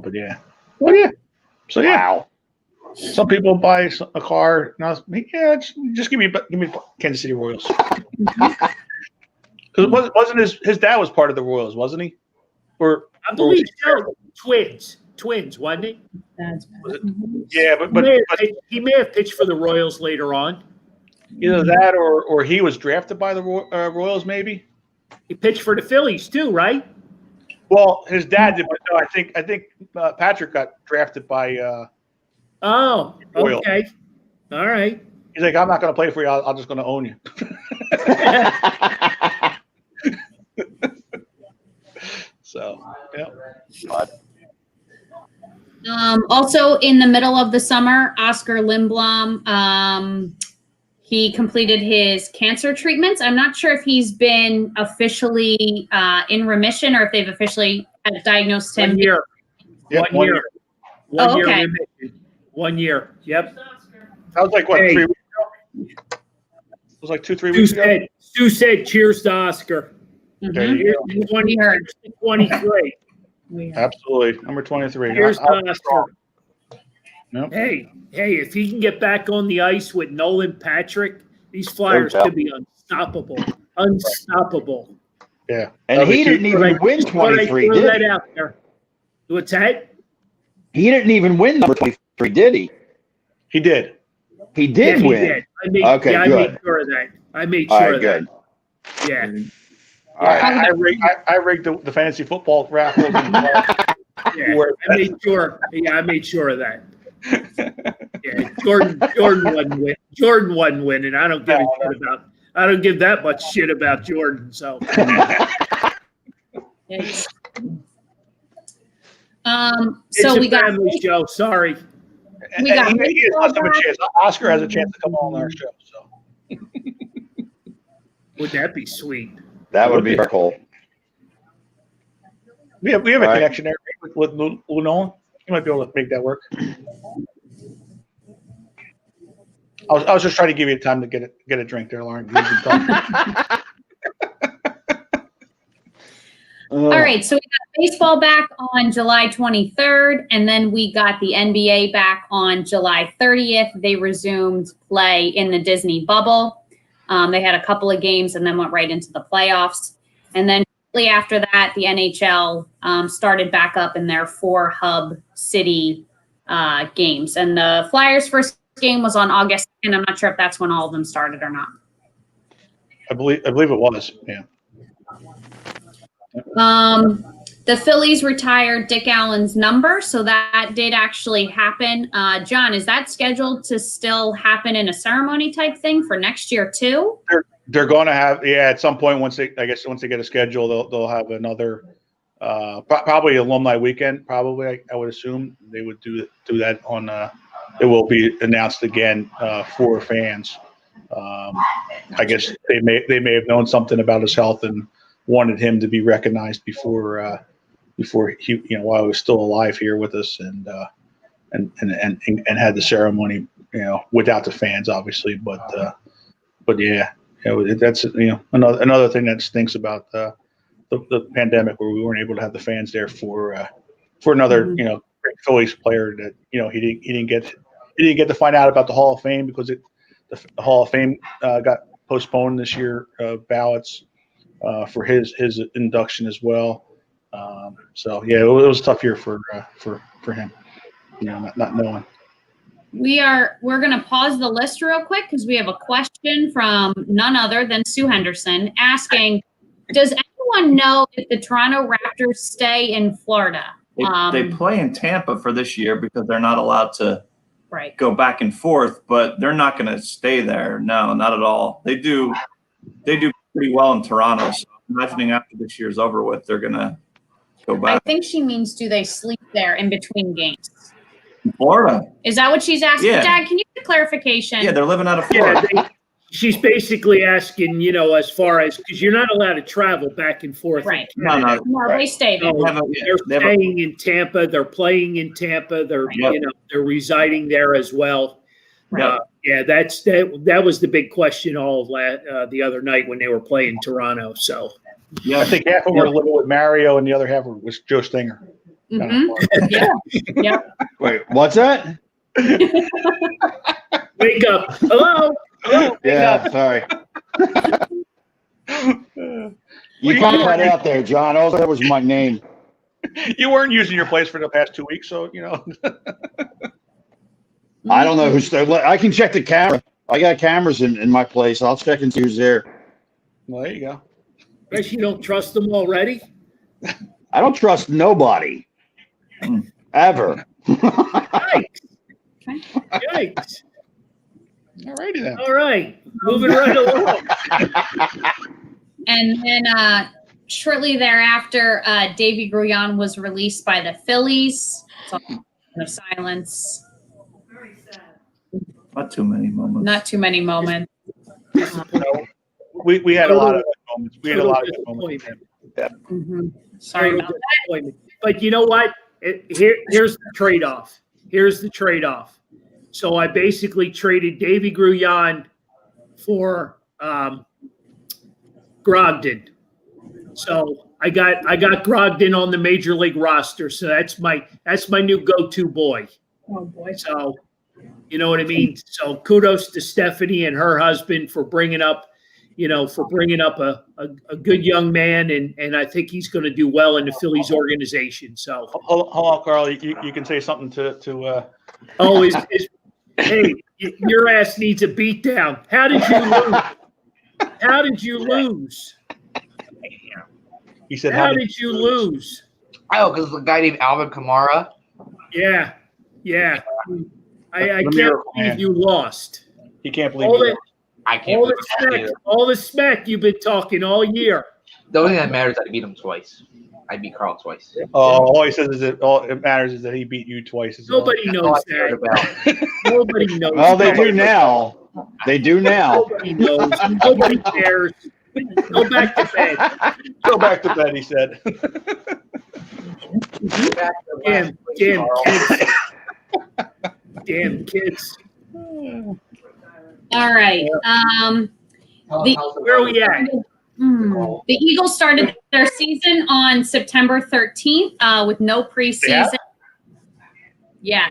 but yeah. Well, yeah. So yeah. Wow. Some people buy a car. Yeah, just give me Kansas City Royals. Because wasn't his dad was part of the Royals, wasn't he? Or I believe so. Twins, wasn't he? That's yeah, but He may have pitched for the Royals later on. either that or he was drafted by the Royals, maybe. He pitched for the Phillies too, right? Well, his dad did, but no, I think Patrick got drafted by. Oh, Royals. okay. All right. He's like, I'm not going to play for you. I'm just going to own you. So, yeah. Also, in the middle of the summer, Oscar Lindblom, he completed his cancer treatments. I'm not sure if he's been officially in remission or if they've officially diagnosed him. 1 year. Yeah, 1 year. 1 Oh, year okay. remission. 1 year. Yep. That was like, what, Hey. 3 weeks ago? It was like 2-3 weeks ago. Stu said, cheers to Oscar. There Mhm. you go. Here's 23. Absolutely. Number 23. Here's to Oscar. Yep. Hey, if he can get back on the ice with Nolan Patrick, these Flyers could be unstoppable. Unstoppable. Yeah. And he didn't even win 23, Throw did that he? out there. What's that? He didn't even win number 23, did he? He did. He did Yeah, he win. did. Okay, I good. made sure of that. I made All sure right, of good. that. Yeah. All right. I rigged the fantasy football raffle. Yeah, I made sure. Yeah, I made sure of that. Yeah, Jordan wasn't win. Jordan wasn't winning. I don't give a shit about. I don't give that much shit about Jordan. So. It's- It's so a we got family show. Sorry. We got And he has baseball a back. chance. Oscar has a chance to come on our show. So Would that be sweet? That would be cool. we have a All right. connection there with Lou Nolan. You might be able to make that work. I was just trying to give you time to get a drink there, Lauren. You can talk. All right, so we got baseball back on July 23rd, and then we got the NBA back on July 30th. They resumed play in the Disney bubble. They had a couple of games and then went right into the playoffs. And then shortly after that, the NHL started back up in their 4 hub city games. And the Flyers' first game was on August, and I'm not sure if that's when all of them started or not. I believe it was. Yeah. The Phillies retired Dick Allen's number, so that did actually happen. John, is that scheduled to still happen in a ceremony type thing for next year too? They're going to have at some point once they get a schedule, they'll have another probably alumni weekend. Probably I would assume they would do that on. It will be announced again for fans. I guess they may have known something about his health and wanted him to be recognized before he, while he was still alive here with us, and had the ceremony, without the fans, obviously, but yeah, that's another thing that stinks about the pandemic, where we weren't able to have the fans there for another great Phillies player that he didn't get to find out about the Hall of Fame because the Hall of Fame got postponed this year, ballots for his induction as well. So yeah, it was a tough year for him, not knowing. We're going to pause the list real quick because we have a question from none other than Sue Henderson asking, does anyone know if the Toronto Raptors stay in Florida? They play in Tampa for this year because they're not allowed to Right. go back and forth, but they're not going to stay there. No, not at all. They do pretty well in Toronto. So imagining after this year's over with, they're going to go I back. think she means, do they sleep there in between games? Florida. Is that what she's asking? Yeah. Dad, can you get clarification? Yeah, they're living out of Florida. Yeah, she's basically asking, as far as, because you're not allowed to travel back and forth. Right. No, no. No, they stay there. No, They they're have a- staying in Tampa. They're playing in Tampa. They're, Yep. they're residing there as well. Right. Yeah, that was the big question all of the other night when they were playing Toronto. So I Yeah, think half of them were living with Mario, and the other half was Joe Stinger. Mhm. Yeah. Wait, what's that? wake up. Hello. Yeah, sorry. You can't cut out there, John. All that was my name. You weren't using your place for the past 2 weeks, so I don't know who's there. I can check the camera. I got cameras in my place. I'll check and see who's there. Well, there you go. Guess you don't trust them already. I don't trust nobody. Ever. Yikes. Yikes. All righty then. All right. Moving right along. And then shortly thereafter, Davy Grullon was released by the Phillies. So, of silence. not too many moments. Not too many moments. We had a lot of good moments. We had a lot of good moments. Disappointment. Mhm. Sorry about that. Disappointment. But you know what? Here's the trade-off. Here's the trade-off. So I basically traded Davy Grullon for Grogdon. So I got Grogdon on the major league roster. So that's my new go-to boy. Oh boy. So you know what I mean? So kudos to Stephanie and her husband for bringing up a good young man, and I think he's going to do well in the Phillies organization. So, Hold on, Carl. You can say something to hey, your ass needs a beat down. How did you lose? How did you lose? he said, How did you lose? Oh, because the guy named Alvin Kamara. Yeah. I The can't miracle believe man. you lost. He can't believe All it. I can't all believe the that smack, either. all the smack you've been talking all year. The only thing that matters is I beat him twice. I beat Carl twice. All he says is that all it matters is that he beat you twice. Is all. Nobody That's all knows I cared that. about. Nobody knows. Well, they do that. now. They do now. Nobody knows. Nobody cares. Go back to bed. Go back to bed, he said. Damn kids. Damn kids. All right. Where are we at? The Eagles started their season on September 13th with no preseason. Yeah.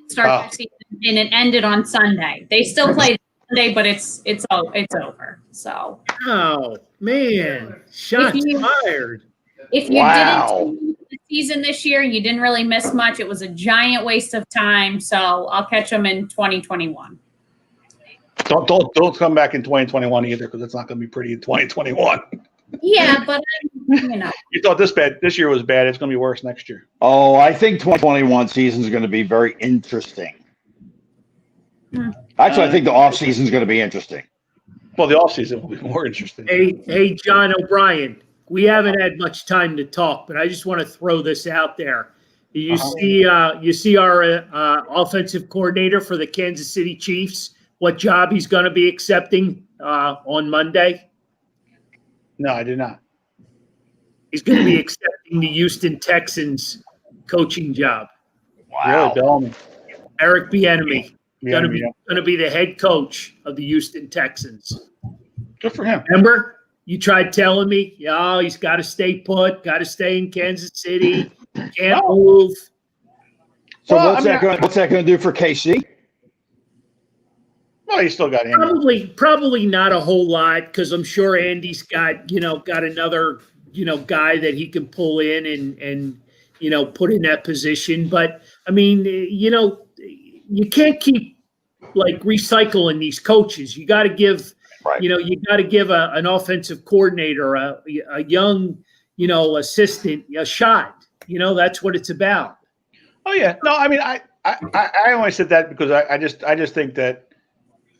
Start their season, and it ended on Sunday. They still play Sunday, but it's over. So Oh man, shots If you- fired. if you Wow. didn't see the season this year, you didn't really miss much. It was a giant waste of time. So I'll catch them in 2021. Don't come back in 2021 either, because it's not going to be pretty in 2021. Yeah, but You thought this year was bad. It's going to be worse next year. Oh, I think 2021 season is going to be very interesting. Actually, I think the off season is going to be interesting. Well, the offseason will be more interesting. Hey, John O'Brien. We haven't had much time to talk, but I just want to throw this out there. You see our offensive coordinator for the Kansas City Chiefs. What job he's going to be accepting on Monday? No, I did not. He's going to be accepting the Houston Texans coaching job. Really, Bellamy. Eric Bieniemy Yeah, going to be the head coach of the Houston Texans. good for him. Remember, you tried telling me, he's got to stay put, got to stay in Kansas City, can't move. So Well, what's that going to do for KC? Well, he still got him. Probably not a whole lot, because I'm sure Andy's got another guy that he can pull in and put in that position. But I mean, you can't keep like recycling these coaches. You got to give. Right. You got to give an offensive coordinator, a young, assistant a shot. You know, that's what it's about. Oh yeah, no, I mean, I only said that because I just think that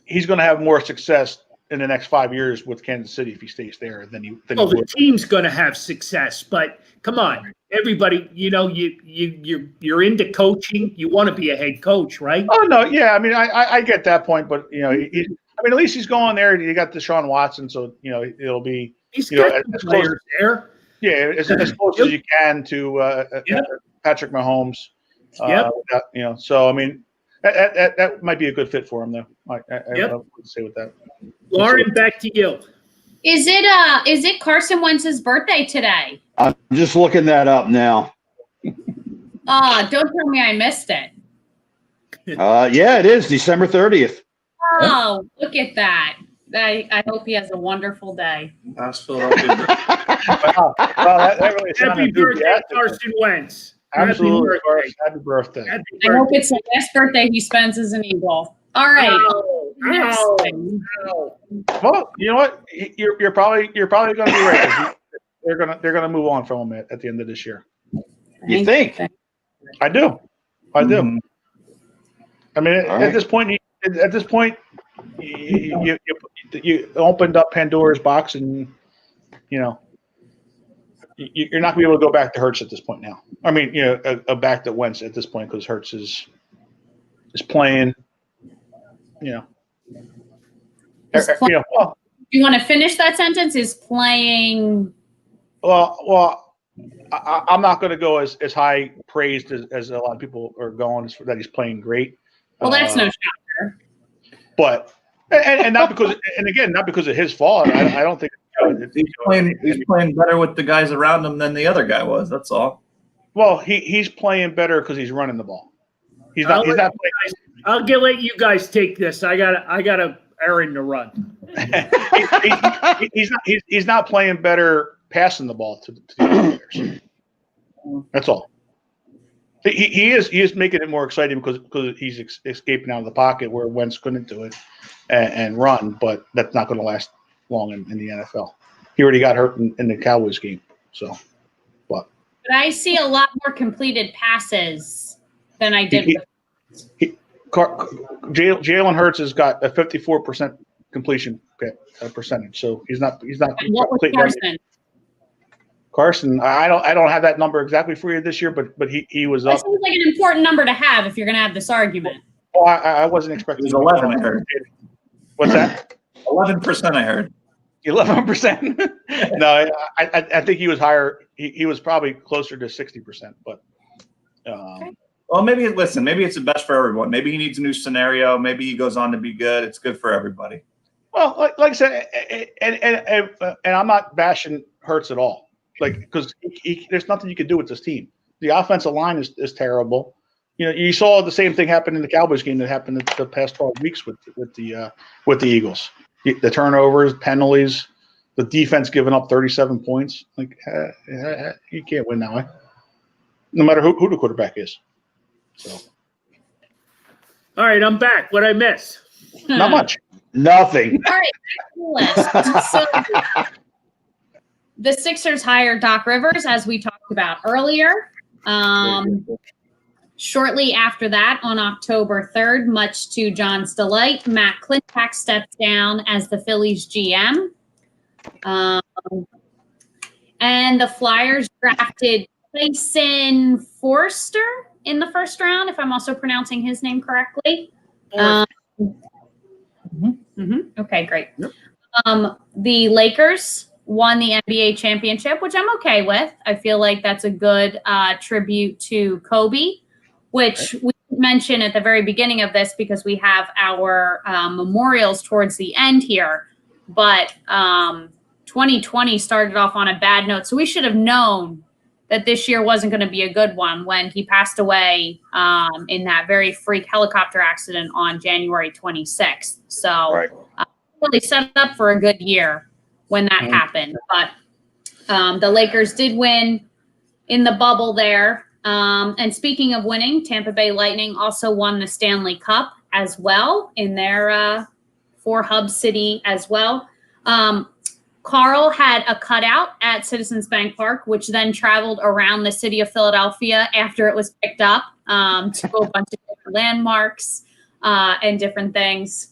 he's going to have more success in the next 5 years with Kansas City if he stays there than he Well, the would. team's going to have success, but come on, everybody. You know, you're into coaching. You want to be a head coach, right? Oh no, yeah, I mean, I get that point, but you know, I mean, at least he's going there. You got Deshaun Watson, so you know it'll be He's you know, got as some close, players there. yeah, as close as you can to Yep. Patrick Mahomes. Yep. You know, so I mean, that might be a good fit for him, though. I Yep. would say with that. Lauren, back to you. Is it Carson Wentz's birthday today? I'm just looking that up now. Oh, don't tell me I missed it. Yeah, it is December 30th. Oh, look at that. I hope he has a wonderful day. That's Philadelphia. Wow, that really Happy sounded birthday, enthusiastic. Carson Wentz. Absolutely, Happy Happy birthday. birthday. Happy I hope birthday. it's the last birthday he spends as an Eagle. All right. Oh, oh. Well, you know what? You're probably going to be right. They're gonna move on from him at the end of this year. You think? I do. Mhm. I mean, All right. at this point, you opened up Pandora's box, and you know you're not gonna be able to go back to Hurts at this point now. I mean, you know, a back that Wentz at this point because Hurts is playing. You know, Is you know. Well, Do you want to finish that sentence? Is playing. I'm not going to go as high praised as a lot of people are going that he's playing great. Well, that's no shocker. But and not because not because of his fault. I don't think He's playing better with the guys around him than the other guy was. That's all. Well, he's playing better because he's running the ball. He's not playing. I'll let you guys take this. I got a errand to run. He's not playing better passing the ball to the other players. That's all. He is making it more exciting because he's escaping out of the pocket where Wentz couldn't do it and run, but that's not going to last long in the NFL. He already got hurt in the Cowboys game, so. But I see a lot more completed passes than I did. Jalen Hurts has got a 54% completion percentage, so he's not. And what was Carson? Carson, I don't have that number exactly for you this year, but he was That up. seems like an important number to have if you're going to have this argument. Oh, I wasn't expecting. It was 11, I heard. What's that? 11%, I heard. 11%. No, I think he was higher. He was probably closer to 60%, but. Well, maybe it's the best for everyone. Maybe he needs a new scenario. Maybe he goes on to be good. It's good for everybody. Well, like I said, and I'm not bashing Hurts at all. Like, because there's nothing you can do with this team. The offensive line is terrible. You know, you saw the same thing happen in the Cowboys game that happened in the past 12 weeks with the Eagles. The turnovers, penalties, the defense giving up 37 points. Like, you can't win that way, no matter who the quarterback is. So, All right, I'm back. What'd I miss? not much. Nothing. All right, back to the list. So the Sixers hired Doc Rivers, as we talked about earlier. Shortly after that, on October 3rd, much to John's delight, Matt Klentak stepped down as the Phillies GM. And the Flyers drafted Tyson Forster in the first round, if I'm also pronouncing his name correctly. Okay, great. Yep. The Lakers won the NBA championship, which I'm okay with. I feel like that's a good tribute to Kobe, which we mentioned at the very beginning of this because we have our memorials towards the end here. But 2020 started off on a bad note, so we should have known that this year wasn't going to be a good one when he passed away in that very freak helicopter accident on January 26th. So Right. really set up for a good year when that happened. But the Lakers did win in the bubble there. And speaking of winning, Tampa Bay Lightning also won the Stanley Cup as well in their for Hub City as well. Carl had a cutout at Citizens Bank Park, which then traveled around the city of Philadelphia after it was picked up to a bunch of different landmarks and different things.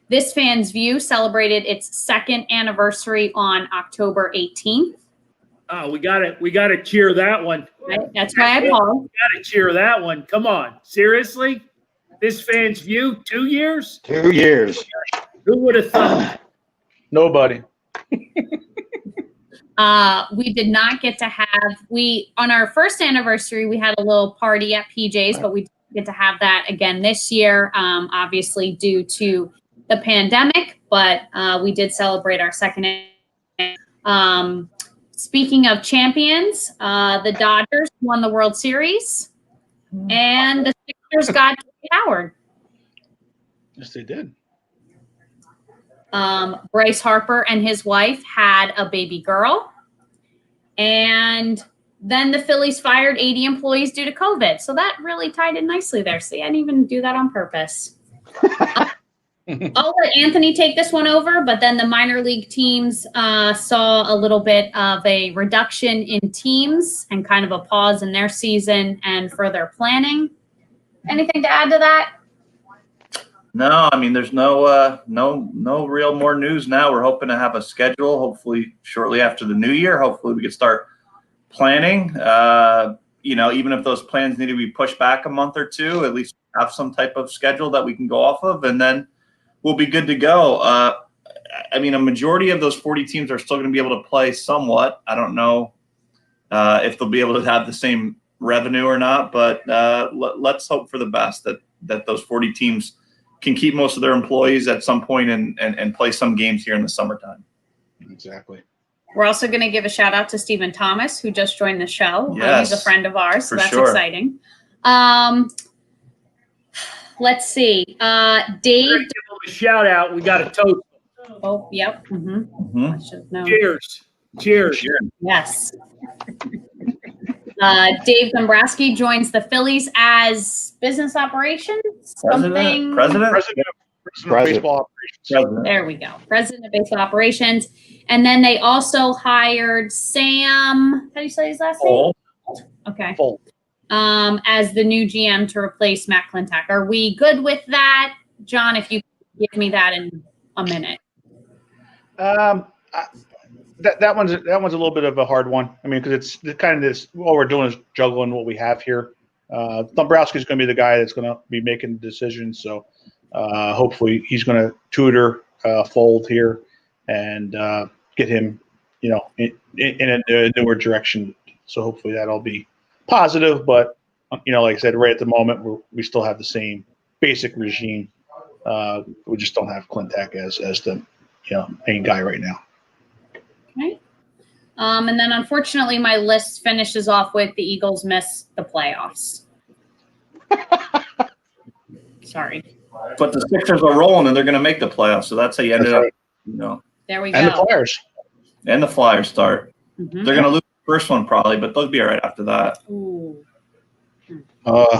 This Fan's View celebrated its second anniversary on October 18th. Oh, we gotta cheer that one. Right? That's why I paused. Gotta cheer that one. Come on, seriously? This Fan's View, 2 years? 2 years. Who would have thought? Nobody. We did not get to have, on our first anniversary, we had a little party at PJ's, but we didn't get to have that again this year, obviously due to the pandemic, but we did celebrate our second. Speaking of champions, the Dodgers won the World Series, and the Sixers got Dwight Howard. Yes, they did. Bryce Harper and his wife had a baby girl, and then the Phillies fired 80 employees due to COVID. So that really tied in nicely there. See, I didn't even do that on purpose. I'll let Anthony take this one over, but then the minor league teams saw a little bit of a reduction in teams and kind of a pause in their season and further planning. Anything to add to that? No, I mean, there's no real more news now. We're hoping to have a schedule, hopefully shortly after the new year. Hopefully we can start planning. Even if those plans need to be pushed back a month or two, at least have some type of schedule that we can go off of, and then we'll be good to go. A majority of those 40 teams are still going to be able to play somewhat. I don't know if they'll be able to have the same revenue or not, but let's hope for the best that those 40 teams can keep most of their employees at some point and play some games here in the summertime. Exactly. We're also going to give a shout out to Stephen Thomas, who just joined the show. Yes, he's a friend of ours, so for that's sure. exciting. Let's see. Dave. Give him a shout out. We got a toast. Oh, yep. Mhm. I should have known. Cheers. Cheers. Yes. Dave Dombrowski joins the Phillies as business operations. President? President of baseball operations. President. There we go. President of baseball operations. And then they also hired Sam. How do you say his last name? Oh, Okay. Full. As the new GM to replace Matt Klintak. Are we good with that? John, if you could give me that in a minute. That one's a little bit of a hard one. I mean, because it's kind of this. All we're doing is juggling what we have here. Dombrowski is going to be the guy that's going to be making the decisions. So hopefully he's going to tutor Fold here and get him, in a newer direction. So hopefully that'll be positive. But like I said, right at the moment we still have the same basic regime. We just don't have Klintak as the main guy right now. Okay. And then unfortunately my list finishes off with the Eagles miss the playoffs. Sorry. but the Sixers are rolling and they're going to make the playoffs. So that's how you ended up, There we go. And the Flyers. And the Flyers start. Mhm. They're going to lose the first one probably, but they'll be all right after that. Ooh. We're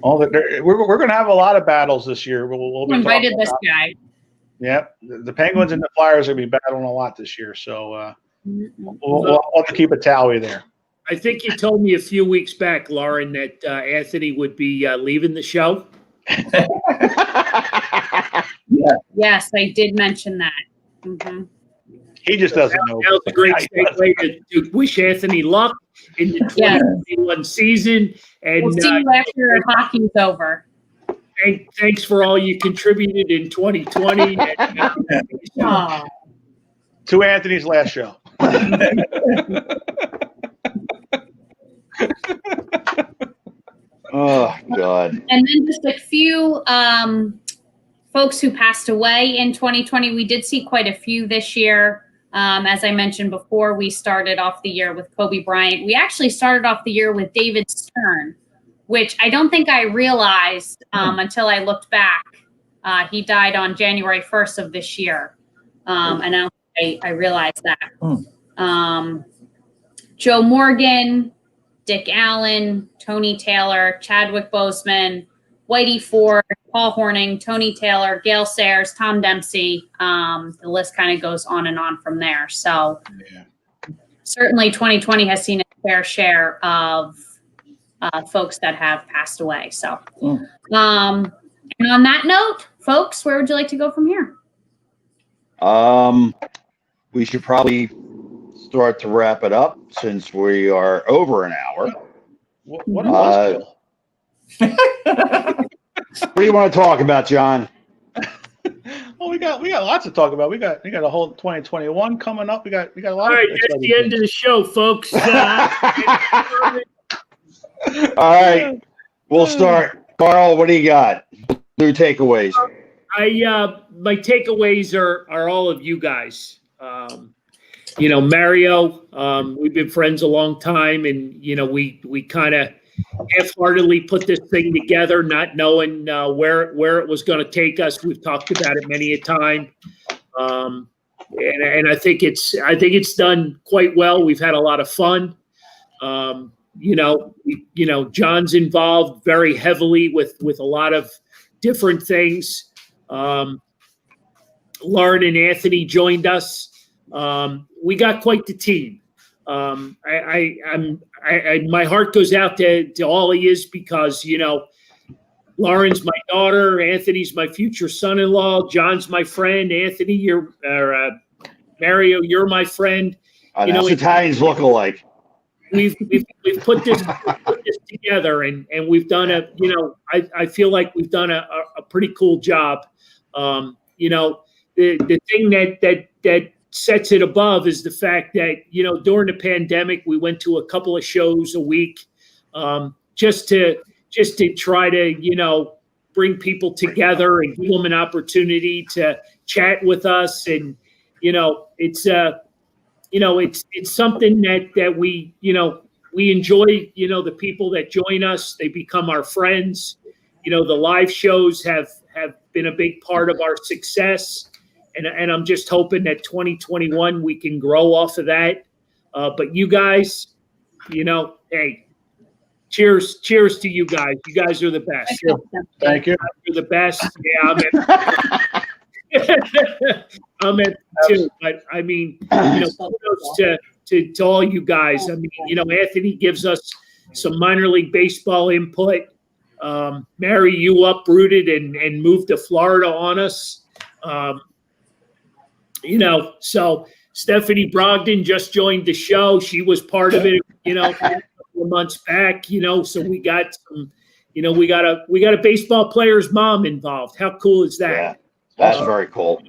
going to have a lot of battles this year. We'll be Who invited talking this about- guy? Yep, the Penguins and the Flyers are going to be battling a lot this year. So Mm-mm. we'll have to keep a tally there. I think you told me a few weeks back, Lauren, that Anthony would be leaving the show. Yes, I did mention that. Mhm. He just doesn't know. That was a great segue to wish Anthony luck in the Yes. 2021 season. And We'll see you after hockey's over. thanks for all you contributed in 2020. Oh. To Anthony's last show. Oh, God. And then just a few folks who passed away in 2020. We did see quite a few this year. As I mentioned before, we started off the year with Kobe Bryant. We actually started off the year with David Stern, which I don't think I realized until I looked back. He died on January 1st of this year. And I realized that. Joe Morgan, Dick Allen, Tony Taylor, Chadwick Boseman, Whitey Ford, Paul Horning, Tony Taylor, Gail Sayers, Tom Dempsey. The list kind of goes on and on from there. So certainly 2020 has seen a fair share of folks that have passed away. So, and on that note, folks, where would you like to go from here? We should probably start to wrap it up since we are over an hour. What a buzzkill. What do you want to talk about, John? Well, we got lots to talk about. We got a whole 2021 coming up. We got a lot. All right, of that's the end of the show, folks. All right, we'll start. Carl, what do you got? New takeaways. My takeaways are all of you guys. Mario, we've been friends a long time, and we kind of half-heartedly put this thing together, not knowing where it was going to take us. We've talked about it many a time, and I think it's done quite well. We've had a lot of fun. John's involved very heavily with a lot of different things. Lauren and Anthony joined us. We got quite the team. My heart goes out to all he is because, Lauren's my daughter, Anthony's my future son-in-law, John's my friend, Anthony, Mario, you're my friend. That's Italians look alike. We've put this together and we've done I feel like we've done a pretty cool job. The thing that sets it above is the fact that, during the pandemic, we went to a couple of shows a week, just to try to, bring people together and give them an opportunity to chat with us. And, it's something that we enjoy, the people that join us, they become our friends. The live shows have been a big part of our success. And I'm just hoping that 2021 we can grow off of that. But you guys, hey, cheers to you guys. You guys are the best. Thank you. You're the best. Yeah, I'm at too. But I mean, kudos to all you guys. I mean, Anthony gives us some minor league baseball input. Mary, you uprooted and moved to Florida on us. So Stephanie Brogdon just joined the show. She was part of it, a couple of months back, so we got some, we got a baseball player's mom involved. How cool is that? Yeah, that's very cool.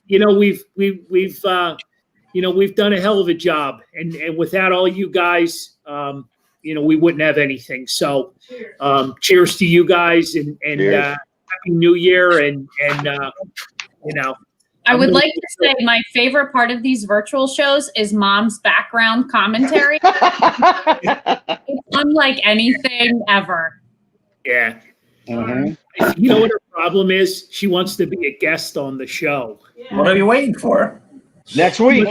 We've done a hell of a job, and without all you guys, we wouldn't have anything. So, cheers to you guys, and Happy New Year, and I would like to say my favorite part of these virtual shows is Mom's background commentary. It's unlike anything ever. Yeah. Mm-hmm. You know what her problem is? She wants to be a guest on the show. What are you waiting for? Next week.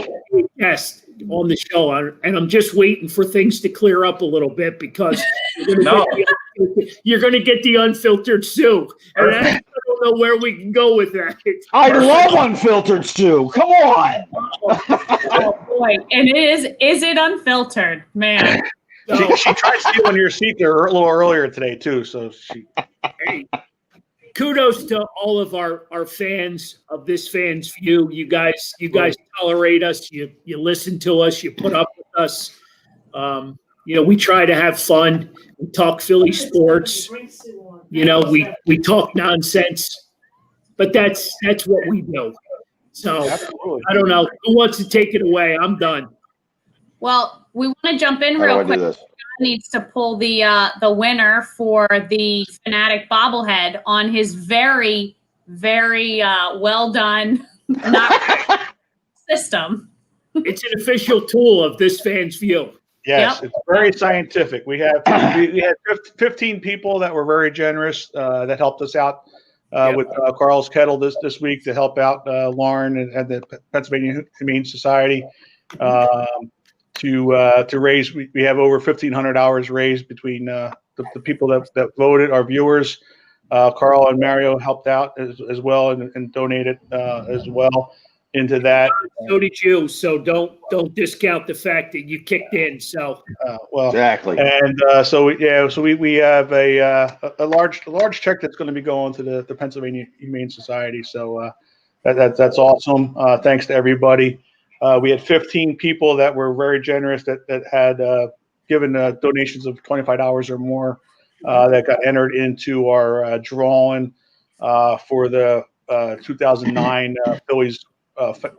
Guest on the show, and I'm just waiting for things to clear up a little bit because you're going to get the unfiltered Sue, and I don't know where we can go with that. I love unfiltered Sue. Come on. Oh boy, and is it unfiltered, man? She tried stealing your seat there a little earlier today too. So Hey, kudos to all of our fans of This Fan's View. You guys tolerate us. You listen to us. You put up with us. We try to have fun. We talk Philly sports. We talk nonsense, but that's what we do. So absolutely. I don't know who wants to take it away. I'm done. Well, we want to jump in How real do I quick. do this? John needs to pull the winner for the Fanatic bobblehead on his very, very well done system. It's an official tool of This Fan's View. Yes, Yep. It's very scientific. We had 15 people that were very generous that helped us out with Carl's Kettle this week to help out Lauren and the Pennsylvania Humane Society to raise. We have over 1,500 hours raised between the people that voted, our viewers, Carl and Mario helped out as well and donated as well into that. So did you. So don't discount the fact that you kicked in. So Well, Exactly. and so we have a large check that's going to be going to the Pennsylvania Humane Society. So that's awesome. Thanks to everybody. We had 15 people that were very generous that had given donations of $25 or more that got entered into our drawing for the 2009 Phillies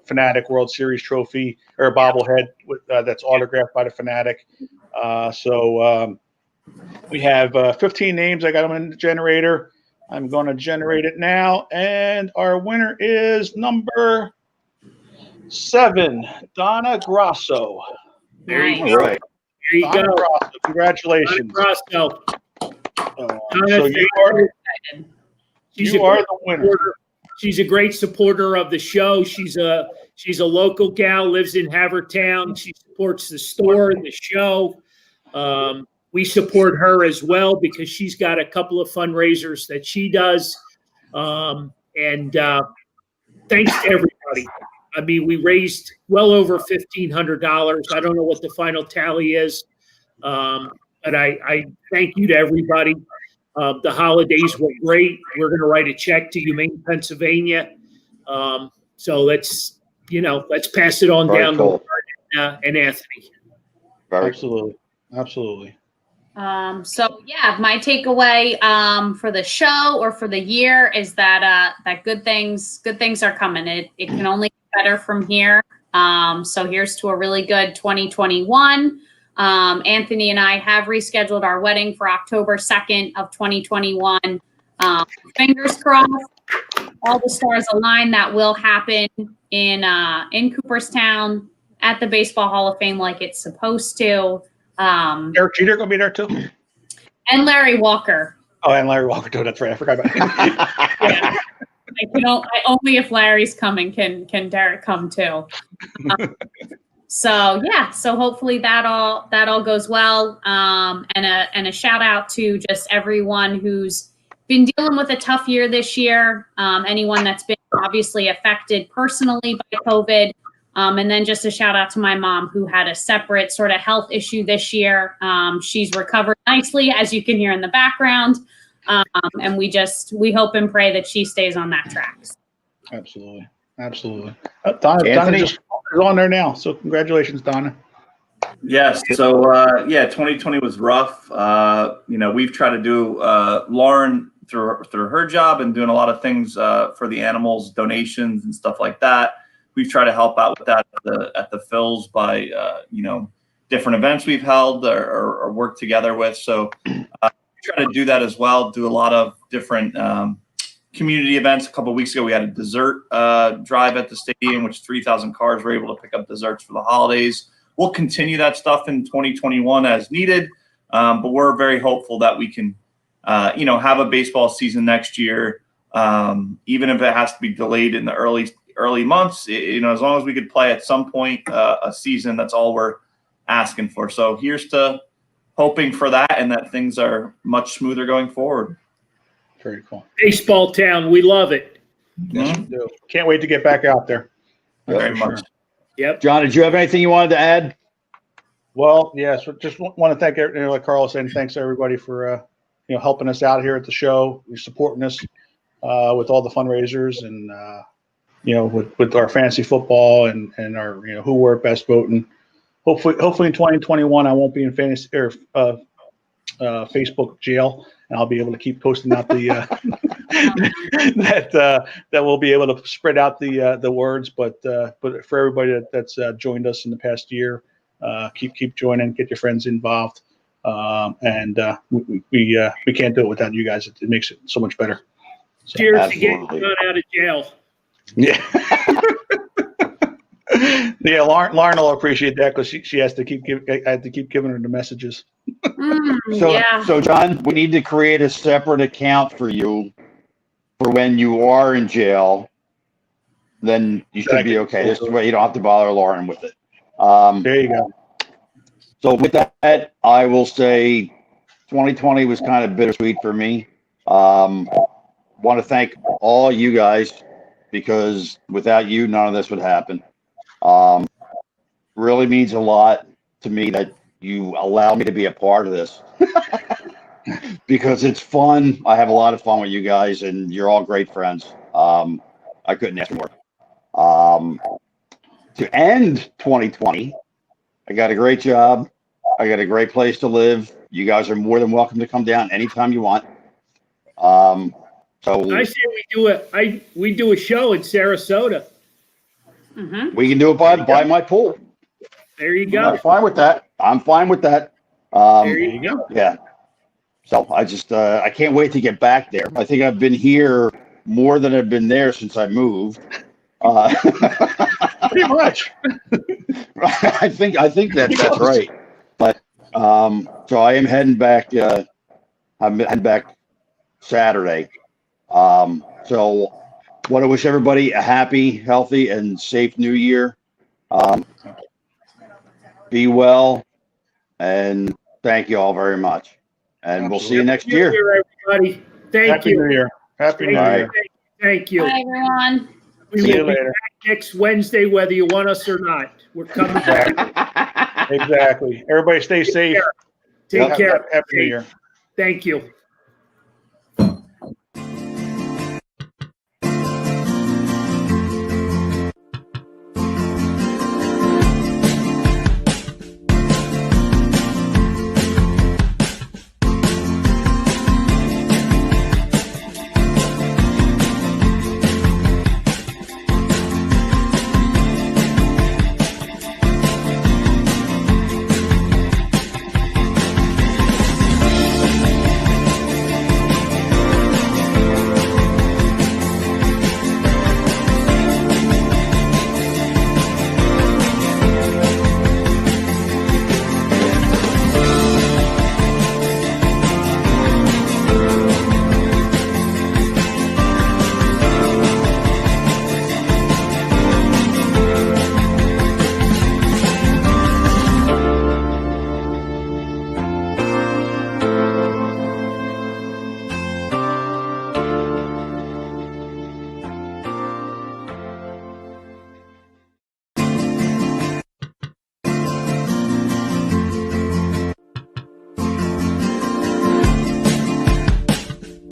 Fanatic World Series trophy or bobblehead that's autographed by the Fanatic. So we have 15 names. I got them in the generator. I'm going to generate it now. And our winner is number 7, Donna Grosso. there you Nice. go. All right. There you Donna go. Grosso, congratulations. Grosso. So She's you a are great the winner. supporter. She's a great supporter of the show. She's a local gal, lives in Havertown. She supports the store and the show. We support her as well because she's got a couple of fundraisers that she does. And thanks to everybody. I mean, we raised well over $1,500. I don't know what the final tally is, but I thank you to everybody. The holidays were great. We're going to write a check to Humane Pennsylvania. So let's pass it on Very down cool. to and Anthony. Very Absolutely. So yeah, my takeaway for the show or for the year is that that good things are coming. It can only get better from here. So here's to a really good 2021. Anthony and I have rescheduled our wedding for October 2nd of 2021. Fingers crossed, all the stars align. That will happen in Cooperstown at the Baseball Hall of Fame like it's supposed to. Eric Jeter going to be there too? And Larry Walker. Oh, and Larry Walker too. That's right. I forgot about him. Yeah. Only if Larry's coming can Derek come too. So hopefully that all goes well. And a shout out to just everyone who's been dealing with a tough year this year. Anyone that's been obviously affected personally by COVID. And then just a shout out to my mom who had a separate sort of health issue this year. She's recovered nicely, as you can hear in the background. And we hope and pray that she stays on that track. Absolutely. Donna just is on there now. So congratulations, Donna. Yes. So 2020 was rough. We've tried to do Lauren through her job and doing a lot of things for the animals, donations and stuff like that. We've tried to help out with that at the Phils by different events we've held or worked together with. So try to do that as well. Do a lot of different community events. A couple of weeks ago, we had a dessert drive at the stadium, which 3,000 cars were able to pick up desserts for the holidays. We'll continue that stuff in 2021 as needed, but we're very hopeful that we can, have a baseball season next year, even if it has to be delayed in the early months. As long as we could play at some point a season, that's all we're asking for. So here's to hoping for that and that things are much smoother going forward. Very cool. Baseball town, we love it. Yes, we do. Can't wait to get back out there. Very For much. sure. Yep. John, did you have anything you wanted to add? Well, yes. Just want to thank, like Carl was saying, thanks everybody for helping us out here at the show. You're supporting us with all the fundraisers and with our fantasy football and our who were best voting. Hopefully in 2021 I won't be in fantasy or Facebook jail, and I'll be able to keep posting out the that we'll be able to spread out the words. But for everybody that's joined us in the past year, keep joining, get your friends involved, and we can't do it without you guys. It makes it so much better. So, Cheers to getting absolutely. John out of jail. yeah. Yeah, Lauren will appreciate that because she has to I had to keep giving her the messages. So John, we need to create a separate account for you for when you are in jail. Then you should be okay. This way you don't have to bother Lauren with it. There you go. So with that, I will say 2020 was kind of bittersweet for me. Want to thank all you guys because without you, none of this would happen. Really means a lot to me that you allow me to be a part of this because it's fun. I have a lot of fun with you guys, and you're all great friends. I couldn't ask for more. To end 2020, I got a great job. I got a great place to live. You guys are more than welcome to come down anytime you want. So I say we do a show in Sarasota. Mhm. we can do it by my pool. There you I'm go. fine with that. I'm fine with that. There There you you go. Yeah. So I just I can't wait to get back there. I think I've been here more than I've been there since I moved. Pretty much. I think that's right. But so I am heading back. I'm heading back Saturday. So want to wish everybody a happy, healthy, and safe New Year. Be well, and thank you all very much. And we'll see you next New year. Year, everybody. Thank Happy you. New Year. Happy New All right. Year. Thank you. Bye, everyone. We See you will be later. back next Wednesday, whether you want us or not. We're coming back. Exactly. Everybody stay safe. Take care. Happy New Year. Thank you.